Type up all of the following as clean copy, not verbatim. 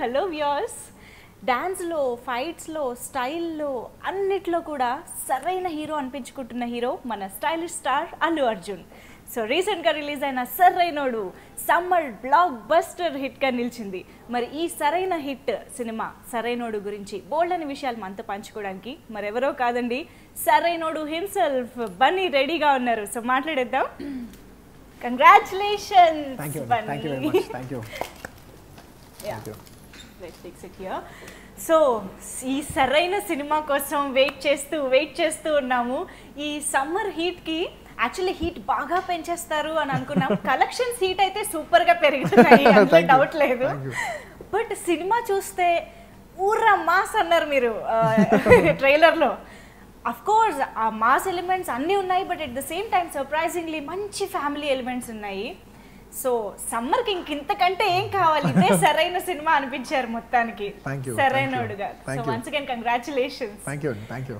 Hello viewers. డాన్స్లో, ఫైట్స్లో, స్టైల్లో అన్నిట్లో కూడా సరైన హీరో అనిపించుకుంటున్న హీరో మన stylish star Allu Arjun. So రీసెంట్గా రిలీజ్ అయిన సరైనోడు సమ్మర్ బ్లాక్ బస్టర్ హిట్గా నిలిచింది. మరి ఈ సరైన హిట్ సినిమా సరైనోడు గురించి బోల్డని విషయాలు మనతో పంచుకోవడానికి మరెవరో కాదండి, సరైనోడు హిమ్సెల్ఫ్ బన్నీ రెడీగా ఉన్నారు. సో మాట్లాడేద్దాం. Congratulations Bunny. Thank you very much. Thank you. Thank you. Let's fix it here. So ఈ సరైన సినిమా కోసం వెయిట్ చేస్తూ ఉన్నాము. ఈ సమ్మర్ హీట్కి యాక్చువల్లీ హీట్ బాగా పెంచేస్తారు అని అనుకున్నాం. కలెక్షన్స్ హీట్ అయితే సూపర్గా పెరుగుతున్నాయి, అందులో డౌట్ లేదు. బట్ సినిమా చూస్తే ఊర్రా మాస్ అన్నారు మీరు ట్రైలర్లో. అఫ్ కోర్స్ ఆ మాస్ ఎలిమెంట్స్ అన్నీ ఉన్నాయి, but at the same time surprisingly మంచి ఫ్యామిలీ ఎలిమెంట్స్ ఉన్నాయి. సో సమ్మర్కి ఇంతకంటే ఏం కావాలి, ఇదే సరైన సినిమా అనిపించారు మొత్తానికి సరైనోడుగా. So once again congratulations.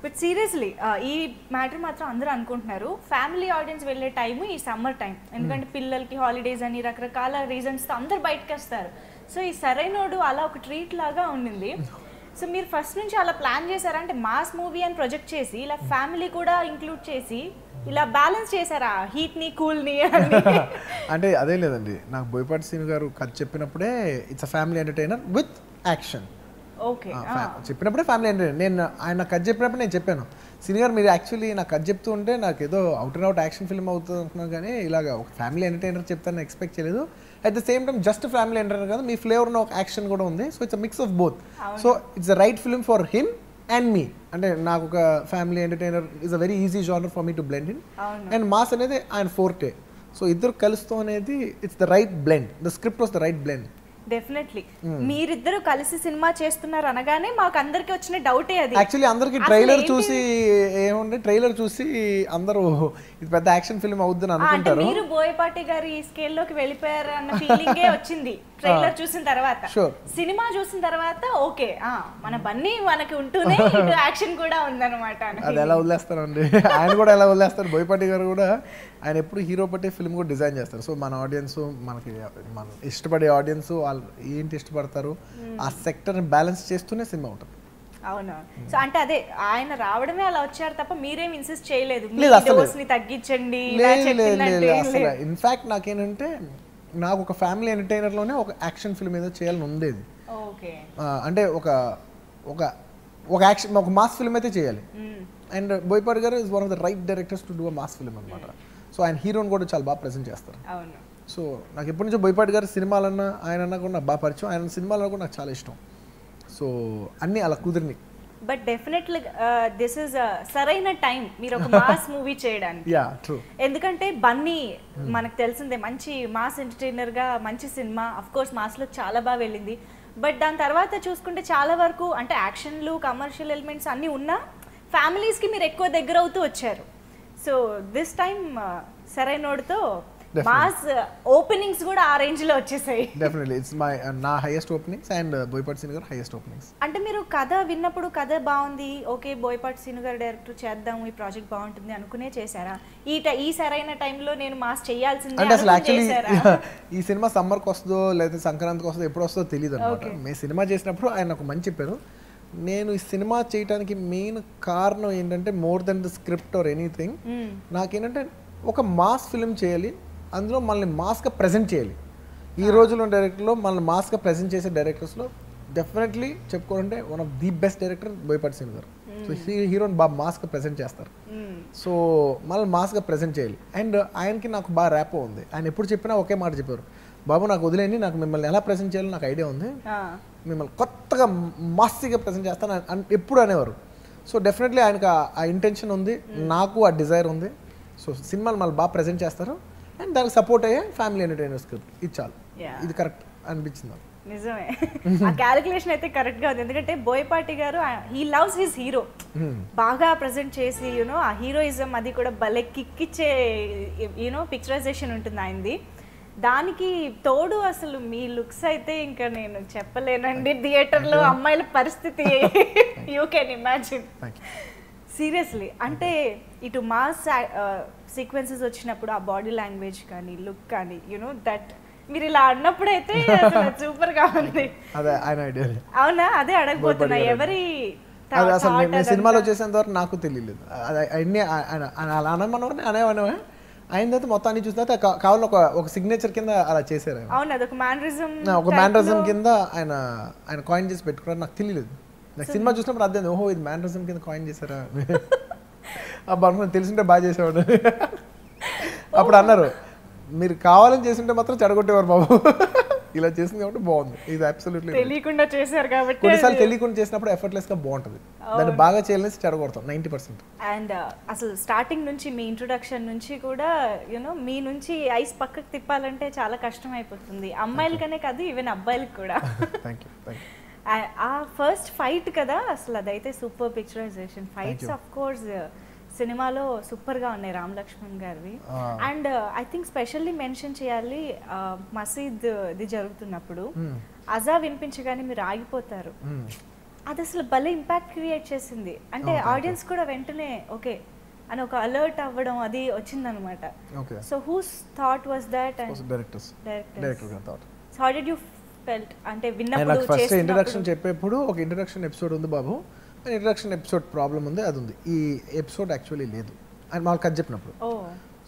But seriously ఈ మ్యాటర్ మాత్రం అందరూ అనుకుంటున్నారు ఫ్యామిలీ ఆడియన్స్ వెళ్ళే టైము ఈ సమ్మర్ టైం, ఎందుకంటే పిల్లలకి హాలిడేస్ అని రకరకాల రీజన్స్తో అందరు బయటకు వస్తారు. సో ఈ సరైనోడు అలా ఒక ట్రీట్ లాగా ఉండింది. సో మీరు ఫస్ట్ నుంచి అలా ప్లాన్ చేశారా, అంటే మాస్ మూవీ అని ప్రొజెక్ట్ చేసి ఇలా ఫ్యామిలీ కూడా ఇంక్లూడ్ చేసి ఇలా బ్యాలెన్స్ చేశారా హీట్ని కూల్ని? అంటే అదే లేదండి, నాకు బోయపాటి సీను గారు కథ చెప్పినప్పుడే it's a family entertainer with action. Okay, చెప్పినప్పుడే ఫ్యామిలీ ఎంటర్టైనర్. నేను ఆయన కథ చెప్పినప్పుడు నేను చెప్పాను, సీను గారు మీరు యాక్చువల్లీ నాకు కథ చెప్తూ ఉంటే నాకు ఏదో out and out action film అవుతుంది అనుకున్నాను, కానీ ఇలాగ ఒక ఫ్యామిలీ ఎంటర్టైనర్ చెప్తాను ఎక్స్పెక్ట్ చేయలేదు. At the same time just family entertainer కాదు, మీ ఫ్లేవర్లో ఒక యాక్షన్ కూడా ఉంది. So it's a mix of both. So it's the right film for him and me. అంటే నాకు ఒక family entertainer is a very easy genre for me to blend in, and mass అనేది ఆయన ఫోర్టే. సో ఇద్దరు కలుస్తూ అనేది it's the right blend. The script was the right blend. Definitely మీరిద్దరు కలిసి సినిమా చేస్తున్నారు అనగానే మాకు అందరికి వచ్చిన డౌటే అది. యాక్చువల్లీ అందరికి ట్రైలర్ చూసి ఏముంది, ట్రైలర్ చూసి అందరూ ఇది పెద్ద యాక్షన్ ఫిల్మ్ అవుద్దని అనుకుంటారు. మీరు బోయపాటి గారి స్కేల్ లోకి వెళ్ళిపోయారు అన్న ఫీలింగే వచ్చింది ట్రైలర్ చూసిన తర్వాత. సినిమా చూసిన తర్వాత ఓకే మన బన్నీ మనకి ఉంటూనే ఇటు యాక్షన్ కూడా ఉందన్నమాట. అది ఎలా వదిలేస్తారండి, ఆయన కూడా ఎలా వదిలేస్తారు. బోయపాటి గారు కూడా ఆయన ఎప్పుడు హీరో పట్టే ఫిల్మ్ కూడా డిజైన్ చేస్తారు. సో మన ఆడియన్స్, మనకి మన ఇష్టపడే ఆడియన్స్ వాళ్ళు ఏంటి ఇష్టపడతారు, ఆ సెక్టర్ బ్యాలెన్స్ చేస్తూనే సినిమా ఉంటుంది. అవును. సో అంటే అదే ఆయన రావడమే అలా వచ్చారు తప్ప మీరేం ఇన్సిస్ట్ చేయలేదు తగ్గించండి. ఇన్ఫాక్ట్ నాకేంటంటే నాకు ఒక ఫ్యామిలీ ఎంటర్టైనర్లోనే ఒక యాక్షన్ ఫిల్మ్ ఏదో చేయాలని ఉండేది. అంటే ఒక యాక్షన్ ఒక మాస్ ఫిల్మ్ అయితే చేయాలి. అండ్ బోయపాటి గారు is one of the right directors to do a mass film అనమాట. సో ఆయన హీరోని కూడా చాలా బాగా ప్రెజెంట్ చేస్తారు. సో నాకు ఎప్పటి నుంచో బోయపాటి గారి సినిమాలన్నా ఆయనన్నా కూడా నాకు బాగా పరిచయం. ఆయన సినిమాలన్నా కూడా నాకు చాలా ఇష్టం. సో అన్నీ అలా కుదిరినాయి. బట్ డెఫినెట్లీ దిస్ ఇస్ సరైన టైం మీరు ఒక మాస్ మూవీ చేయడానికి. ఎందుకంటే బన్నీ మనకు తెలిసిందే మంచి మాస్ ఎంటర్టైనర్గా మంచి సినిమా, అఫ్ కోర్స్ మాస్లో చాలా బాగా వెళ్ళింది. బట్ దాని తర్వాత చూసుకుంటే చాలా వరకు అంటే యాక్షన్లు కమర్షియల్ ఎలిమెంట్స్ అన్నీ ఉన్నా ఫ్యామిలీస్కి మీరు ఎక్కువ దగ్గర అవుతూ వచ్చారు. సో దిస్ టైం సరైనోడుతో మాస్ ఓపెనింగ్స్ కూడా ఆ రేంజ్ లో వచ్చేసాయి. డెఫినెట్లీ ఇట్స్ మై నా highest openings and Boyapati Seenu garu highest openings. అంటే మీరు కథ విన్నప్పుడు కథ బాగుంది, ఓకే బోయపాటి సీను గారు డైరెక్టర్ చేద్దాం, ఈ ప్రాజెక్ట్ బాగుంటుంది అనుకునే చేశారా? ఈ సరైన టైంలో నేను మాస్ చేయాల్సిందే అంటే అసలు యాక్చువల్లీ ఈ సినిమా సమ్మర్కి వస్తుందో లేదా సంక్రాంతికి వస్తుందో ఎప్పుడు వస్తుందో తెలియదు అనమాట. మేము సినిమా చేసినప్పుడు ఆయన ఒక మంచి చెప్పారు, నేను ఈ సినిమా చేయడానికి మెయిన్ కారణం ఏంటంటే more than the script or anything, నాకేంటంటే ఒక మాస్ ఫిల్మ్ చేయాలి, అందులో మనల్ని మాస్గా ప్రజెంట్ చేయాలి. ఈ రోజుల్లో డైరెక్టర్లో మనల్ని మాస్గా ప్రజెంట్ చేసే డైరెక్టర్స్లో డెఫినెట్లీ చెప్పుకోవాలంటే one of the best director Boyapati Seenu గారు. సో హీరోని బాగా మాస్గా ప్రజెంట్ చేస్తారు. సో మనల్ని మాస్గా ప్రజెంట్ చేయాలి. అండ్ ఆయనకి నాకు బాగా ర్యాపో ఉంది. ఆయన ఎప్పుడు చెప్పినా ఒకే మాట చెప్పారు, బాబు నాకు వదిలేండి, నాకు మిమ్మల్ని ఎలా ప్రజెంట్ చేయాలో నాకు ఐడియా ఉంది, మిమ్మల్ని కొత్తగా మాస్గా ప్రజెంట్ చేస్తాను ఎప్పుడు అనేవారు. సో డెఫినెట్లీ ఆయనకు ఆ ఇంటెన్షన్ ఉంది, నాకు ఆ డిజైర్ ఉంది. సో సినిమాలు మళ్ళీ బాగా ప్రజెంట్ చేస్తారు అండ్ దానికి సపోర్ట్ అయ్యే ఫ్యామిలీ ఎంటర్టైనర్ స్క్రిప్ట్ ఇది చాలు. ఇది కరెక్ట్ అనిపించింది. నిజమే, ఆ క్యాలిక్యులేషన్ అయితే కరెక్ట్ గా ఉంది. ఎందుకంటే బోయపాటి గారు హీ లవ్స్ హిస్ హీరో బాగా ప్రెజెంట్ చేసి యూనో ఆ హీరోయిజం అది కూడా భలే కిక్కిచ్చే యూనో పిక్చరైజేషన్ ఉంటుంది ఆయనది. దానికి తోడు అసలు మీ లుక్స్ అయితే ఇంకా నేను చెప్పలేనండి, థియేటర్లో అమ్మాయిల పరిస్థితి యూ కెన్ ఇమాజిన్. సీరియస్లీ అంటే ఇటు మాస్ సీక్వెన్సెస్ వచ్చినప్పుడు ఆ బాడీ లాంగ్వేజ్ కానీ లుక్ కానీ యూనో దట్ మీరు ఇలా అన్నప్పుడైతే సూపర్ గా ఉంది. అదే ఆయన ఐడియా. అవునా, అదే అడగబోతున్నా, ఎవరి అది అసలు నేను సినిమాలో చేసేంత వరకు నాకు తెలియలేదు. అన్నీ అలా అనేవనే అయిన తర్వాత మొత్తం అన్ని చూసిన తర్వాత కావాలని ఒక సిగ్నేచర్ కింద అలా చేశారు. అవును, అదొక మేనరిజం, ఒక మేనరిజం కింద ఆయన కాయిన్ చేసి పెట్టుకున్నారు. నాకు తెలియలేదు. నాకు సినిమా చూసినప్పుడు అర్థం, ఓహో ఇది మేనరిజం కింద కాయిన్ చేశారా. అబ్బా తెలిసింటే బాగా చేసేవాడు. అప్పుడు అన్నారు, మీరు కావాలని చేస్తుంటే మాత్రం చెడగొట్టేవారు బాబు, ఇలా చేసింది కాబట్టి బాగుంది. ఇది అబ్సల్యూట్లీ తెలియకుండా చేశారు కాబట్టి. కొన్నిసార్లు తెలియకుండా చేసినప్పుడు ఎఫర్ట్లెస్ గా బాగుంటుంది, దాన్ని బాగా చేయాలని చెడగొడతాం 90%. అండ్ అసలు స్టార్టింగ్ నుంచి మీ ఇంట్రొడక్షన్ నుంచి కూడా యూనో మీ నుంచి ఐస్ పక్కకు తిప్పాలంటే చాలా కష్టం అయిపోతుంది, అమ్మాయిలకనే కాదు ఈవెన్ అబ్బాయిలకి కూడా. ఆ ఫస్ట్ ఫైట్ కదా అసలు, అదైతే super picturization. Fights of course సినిమాలో సూపర్ గా ఉన్నాయి రామ్ లక్ష్మణ్ గారివి. And I think specially mention చేయాలి, మసీద్ ఇది జరుగుతున్నప్పుడు అజా వినిపించగానే మీరు ఆగిపోతారు, అది అసలు భలే ఇంపాక్ట్ క్రియేట్ చేసింది. అంటే ఆడియన్స్ కూడా వెంటనే ఓకే అని ఒక అలర్ట్ అవ్వడం అది వచ్చిందనమాట. So whose thought was that? Director thought. So how did you felt? అంటే విన్నప్పుడు ఫస్ట్ ఇంట్రడక్షన్ చెప్పేప్పుడు ఒక ఇంట్రడక్షన్ ఎపిసోడ్ ఉంది బాబు, ఇంట్రడక్షన్ ఎపిసోడ్ ప్రాబ్లం ఉంది, అది ఉంది. ఈ ఎపిసోడ్ యాక్చువల్లీ లేదు అని మాకు కథ చెప్పినప్పుడు.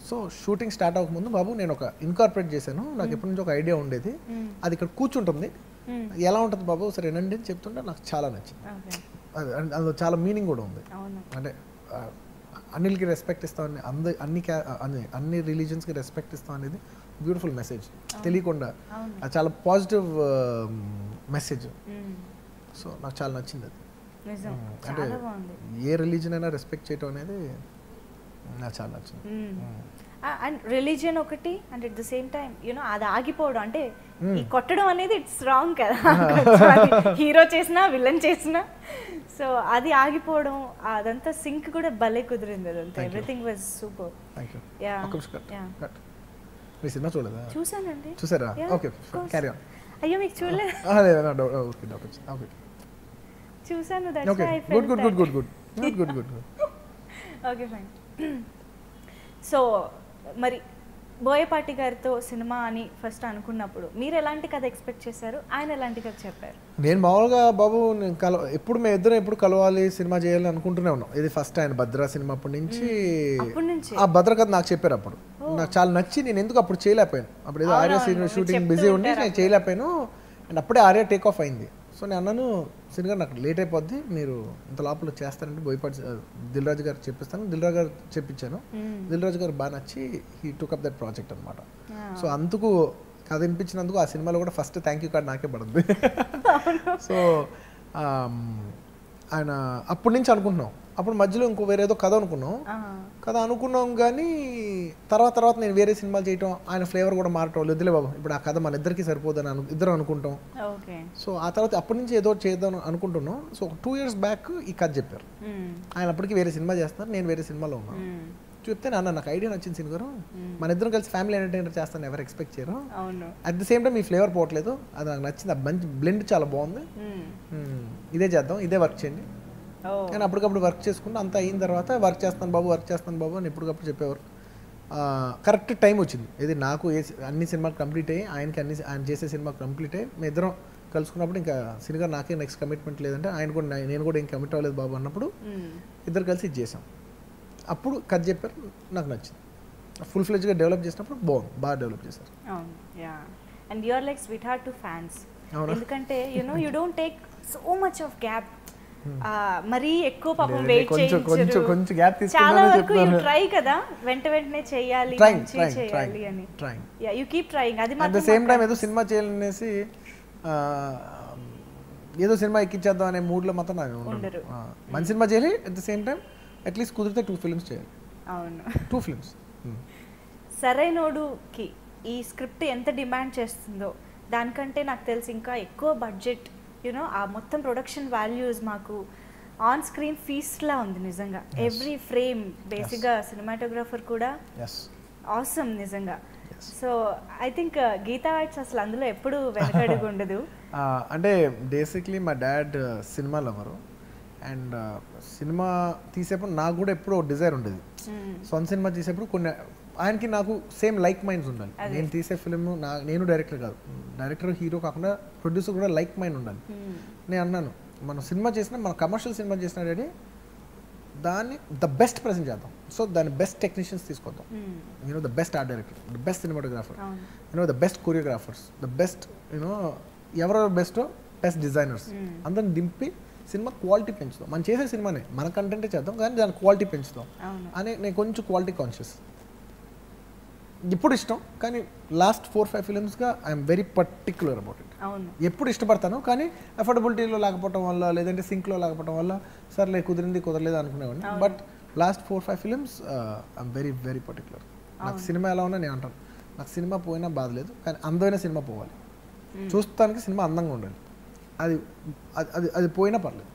సో షూటింగ్ స్టార్ట్ అవ్వకముందు బాబు నేను ఒక ఇన్కార్పొరేట్ చేశాను, నాకు ఎప్పటి నుంచి ఒక ఐడియా ఉండేది, అది ఇక్కడ కూర్చుంటుంది, ఎలా ఉంటుంది బాబు సరే రండి అని చెప్తుంటే నాకు చాలా నచ్చింది. అది అందులో చాలా మీనింగ్ కూడా ఉంది. అంటే అన్నిటికి రెస్పెక్ట్ ఇస్తామని, అన్ని రిలీజన్స్కి రెస్పెక్ట్ ఇస్తాం అనేది బ్యూటిఫుల్ మెసేజ్, తెలియకుండా అది చాలా పాజిటివ్ మెసేజ్. సో నాకు చాలా నచ్చింది అది. అంటే ఏ రిలీజన్ అయినా రెస్పెక్ట్ చేయటం అనేది నాకు చాలా నచ్చింది. అండ్ రిలీజియన్ ఒకటి, and at the same time you know అది ఆగిపోవడం, అంటే ఈ కొట్టడం అనేది ఇట్స్ రాంగ్ కదా, హీరో చేసినా విలన్ చేసినా, సో అది ఆగిపోవడం అదంతా సింక్ కూడా భలే కుదిరింది, అదంతా everything was super. Me cinema చూడలేదా? చూసానండి. చూసారా? Okay carry on. అయ్యో మీకు చూడలేదు? చూసాను. Okay fine. సో మరి బోయపాటి గారితో సినిమా అని ఫస్ట్ అనుకున్నప్పుడు మీరు ఎలాంటి కథ ఎక్స్పెక్ట్ చేశారు, ఆయన ఎలాంటి కథ చెప్పారు? నేను మామూలుగా బాబు ఎప్పుడు మేము ఇద్దరం ఎప్పుడు కలవాలి సినిమా చేయాలి అనుకుంటూనే ఉన్నాం. ఇది ఫస్ట్ ఆయన భద్ర సినిమా అప్పటి నుంచి ఆ భద్ర కథ నాకు చెప్పారు. అప్పుడు నాకు చాలా నచ్చి నేను ఎందుకు అప్పుడు చేయలేకపోయాను, అప్పుడు ఏదో ఆర్యా షూటింగ్ బిజీ ఉండి నేను చేయలేకపోయాను. అండ్ అప్పుడే ఆర్యా టేక్ ఆఫ్ అయింది. సో నేను అన్నాను సినిమా నాకు లేట్ అయిపోద్ది, మీరు ఇంత లోపల చేస్తారంటే బోయపాటి దిల్ రాజు గారు చెప్పిస్తాను, దిల్ రాజు గారు చెప్పించాను. దిల్ రాజు గారు బాగా నచ్చి he took up that project అనమాట. సో అందుకు కథ వినిపించినందుకు ఆ సినిమాలో కూడా ఫస్ట్ థ్యాంక్ యూ కార్డ్ నాకే పడుతుంది. సో ఆయన అప్పటి నుంచి అనుకుంటున్నాం, అప్పుడు మధ్యలో ఇంకో వేరేదో కథ అనుకున్నాం కానీ తర్వాత నేను వేరే సినిమాలు చేయటం, ఆయన ఫ్లేవర్ కూడా మారటం, వద్దులే బాబు ఇప్పుడు ఆ కథ మన ఇద్దరికి సరిపోదని ఇద్దరం అనుకుంటాం. సో ఆ తర్వాత అప్పటి నుంచి ఏదో చేద్దాం అనుకుంటున్నాం. సో 2 years బ్యాక్ ఈ కథ చెప్పారు. ఆయన అప్పటికి వేరే సినిమా చేస్తున్నారు, నేను వేరే సినిమాలో ఉన్నాను. చెప్తే నాకు ఐడియా నచ్చింది సినిమా గారు, మన ఇద్దరం కలిసి ఫ్యామిలీ ఎంటర్టైనర్ చేస్తాను ఎవరు ఎక్స్పెక్ట్ చేయరు, అట్ ద సేమ్ టైం ఈ ఫ్లేవర్ పోవట్లేదు, అది నాకు నచ్చింది, ఆ మంచి బ్లెండ్ చాలా బాగుంది, ఇదే చేద్దాం, ఇదే వర్క్ చేయండి. కానీ అప్పటికప్పుడు వర్క్ చేసుకుంటూ అంతా అయిన తర్వాత వర్క్ చేస్తాను బాబు అని ఎప్పటికప్పుడు చెప్పేవారు. కరెక్ట్ టైం వచ్చింది, ఇది నాకు అన్ని సినిమాలు కంప్లీట్ అయ్యి ఆయన చేసే సినిమా కంప్లీట్ అయ్యి మేము ఇద్దరం కలుసుకున్నప్పుడు ఇంకా సినిమా నాకే నెక్స్ట్ కమిట్మెంట్ లేదంటే నేను కూడా ఏం కమిట్ అవ్వలేదు బాబు అన్నప్పుడు ఇద్దరు కలిసి ఇది చేసాం. అప్పుడు కథ చెప్పారు, నాకు నచ్చింది. ఫుల్ ఫ్లెడ్జ్గా డెవలప్ చేసినప్పుడు బాగా డెవలప్ చేశారు. And you are like sweetheart to fans, ఎందుకంటే you don't take so much of gap, మరీ ఎక్కువ పాపం వెయిట్ చేయించరు, కొంచెం గ్యాప్ చాలా వరకు యు ట్రై కదా వెంటనే చేయాలి అని, యా యు కీప్ ట్రైయింగ్. అది అట్ ద సేమ్ టైం ఏదో సినిమా చేయాలనేసి ఏదో సినిమా ఎక్కించేద్దాం అనే మూడ్లో మాత్రం నాకు ఉండరు. మంచి సినిమా చేయాలి, at the same time at least కుదిరితే 2 films చేయాలి. అవును, 2 films. సరైనోడుకి ఈ స్క్రిప్ట్ ఎంత డిమాండ్ చేస్తుందో దానికంటే నాకు తెలిసి ఇంకా ఎక్కువ బడ్జెట్, యూనో ఆ మొత్తం ప్రొడక్షన్ వాల్యూస్ మాకు ఆన్ స్క్రీన్ ఫీస్ట్లా ఉంది నిజంగా. ఎవ్రీ ఫ్రేమ్ బేసిక్గా సినిమాటోగ్రాఫర్ కూడా ఆసమ్ నిజంగా. So I think Geetha Arts అసలు అందులో ఎప్పుడు వెనకడుగు ఉండదు. అంటే బేసిక్లీ మా dad cinema lover, and cinema తీసేప్పుడు నాకు కూడా ఎప్పుడూ డిజైర్ ఉండేది, సొంత సినిమా తీసేప్పుడు కొన్ని ఆయనకి నాకు సేమ్ లైక్ మైండ్స్ ఉండాలి. నేను తీసే ఫిల్మ్ నేను డైరెక్టర్ కాదు, డైరెక్టర్ హీరో కాకుండా ప్రొడ్యూసర్ కూడా లైక్ మైండ్ ఉండాలి. నేను అన్నాను మనం సినిమా చేసినా, మన కమర్షియల్ సినిమా చేసినా డాడీ దాన్ని ద బెస్ట్ ప్రజెంట్ చేద్దాం. సో దాని బెస్ట్ టెక్నీషియన్స్ తీసుకొద్దాం, you know the best art director, the best cinematographer, you know the best choreographers, the best you know ఎవరెవరు బెస్టో బెస్ట్ డిజైనర్స్ అందరిని దింపి సినిమా క్వాలిటీ పెంచుతాం. మనం చేసే సినిమానే మన కంటెంటే చేద్దాం కానీ దాని క్వాలిటీ పెంచుతాం అని నేను కొంచెం క్వాలిటీ కాన్షియస్. ఇప్పుడు ఇష్టం కానీ లాస్ట్ 4-5 ఫిల్మ్స్గా I'm very particular about it. ఎప్పుడు ఇష్టపడతాను కానీ అఫోర్డబిలిటీలో లేకపోవడం వల్ల లేదంటే సింక్లో లేకపోవడం వల్ల సర్లే కుదిరింది కుదరలేదు అనుకునేవాడిని. But last 4-5 films I'm very very particular. నాకు సినిమా ఎలా ఉన్నా నేను అంటాను, నాకు సినిమా పోయినా బాధ లేదు కానీ అందమైన సినిమా పోవాలి, చూస్తానికి సినిమా అందంగా ఉండాలి, అది అది అది పోయినా పర్లేదు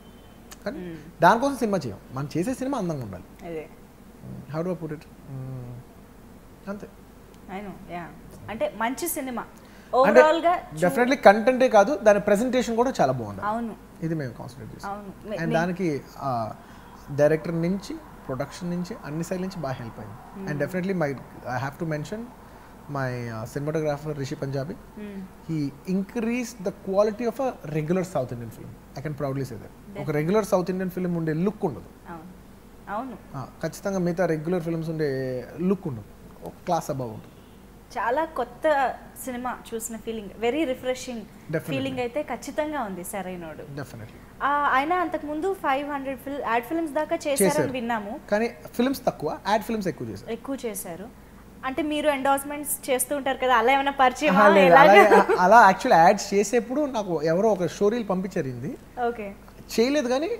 కానీ దానికోసం సినిమా చేయం, మనం చేసే సినిమా అందంగా ఉండాలి. How do I put it, అంతే. అంటే మంచి సినిమా ఓవరాల్ గా డెఫినెట్లీ కంటెంటే కాదు దాని ప్రెజెంటేషన్ కూడా చాలా బాగుంది. అవును, ఇది మేము కాన్సన్ట్రేట్ చేస్తాం. అండ్ దానికి డైరెక్టర్ నుంచి ప్రొడక్షన్ నుంచి అన్ని సైడ్ నుంచి బాగా హెల్ప్ అయింది. And definitely I have to mention my cinematographer Rishi Punjabi. He increase the quality of a regular south Indian film. I can proudly say that. ఒక రెగ్యులర్ సౌత్ ఇండియన్ ఫిల్మ్ ఉండే look ఉండదు, ఖచ్చితంగా మిగతా రెగ్యులర్ ఫిల్మ్స్ ఉండే look ఉండదు, ఒక class above ఉంటుంది. చాలా కొత్త సినిమా చూసిన ఫీలింగ్, వెరీ రిఫ్రెషింగ్ ఫీలింగ్ అయితే ఖచ్చితంగా ఉంది సరైనోడు. ఆయన అంతకు ముందు 500 యాడ్ ఫిల్మ్స్ దాకా చేశారని విన్నాము కానీ ఫిల్మ్స్ తక్కువ, యాడ్ ఫిల్మ్స్ ఎక్కువ చేశారు. అంటే మీరు ఎండోర్స్మెంట్స్ చేస్తూ ఉంటారు కదా, అలా ఏమైనా పరిచయం? అలా యాక్చువల్లీ యాడ్స్ చేసేప్పుడు నాకు ఎవరో ఒక స్టోరీలు పంపించారు, ఓకే చేయలేదు కానీ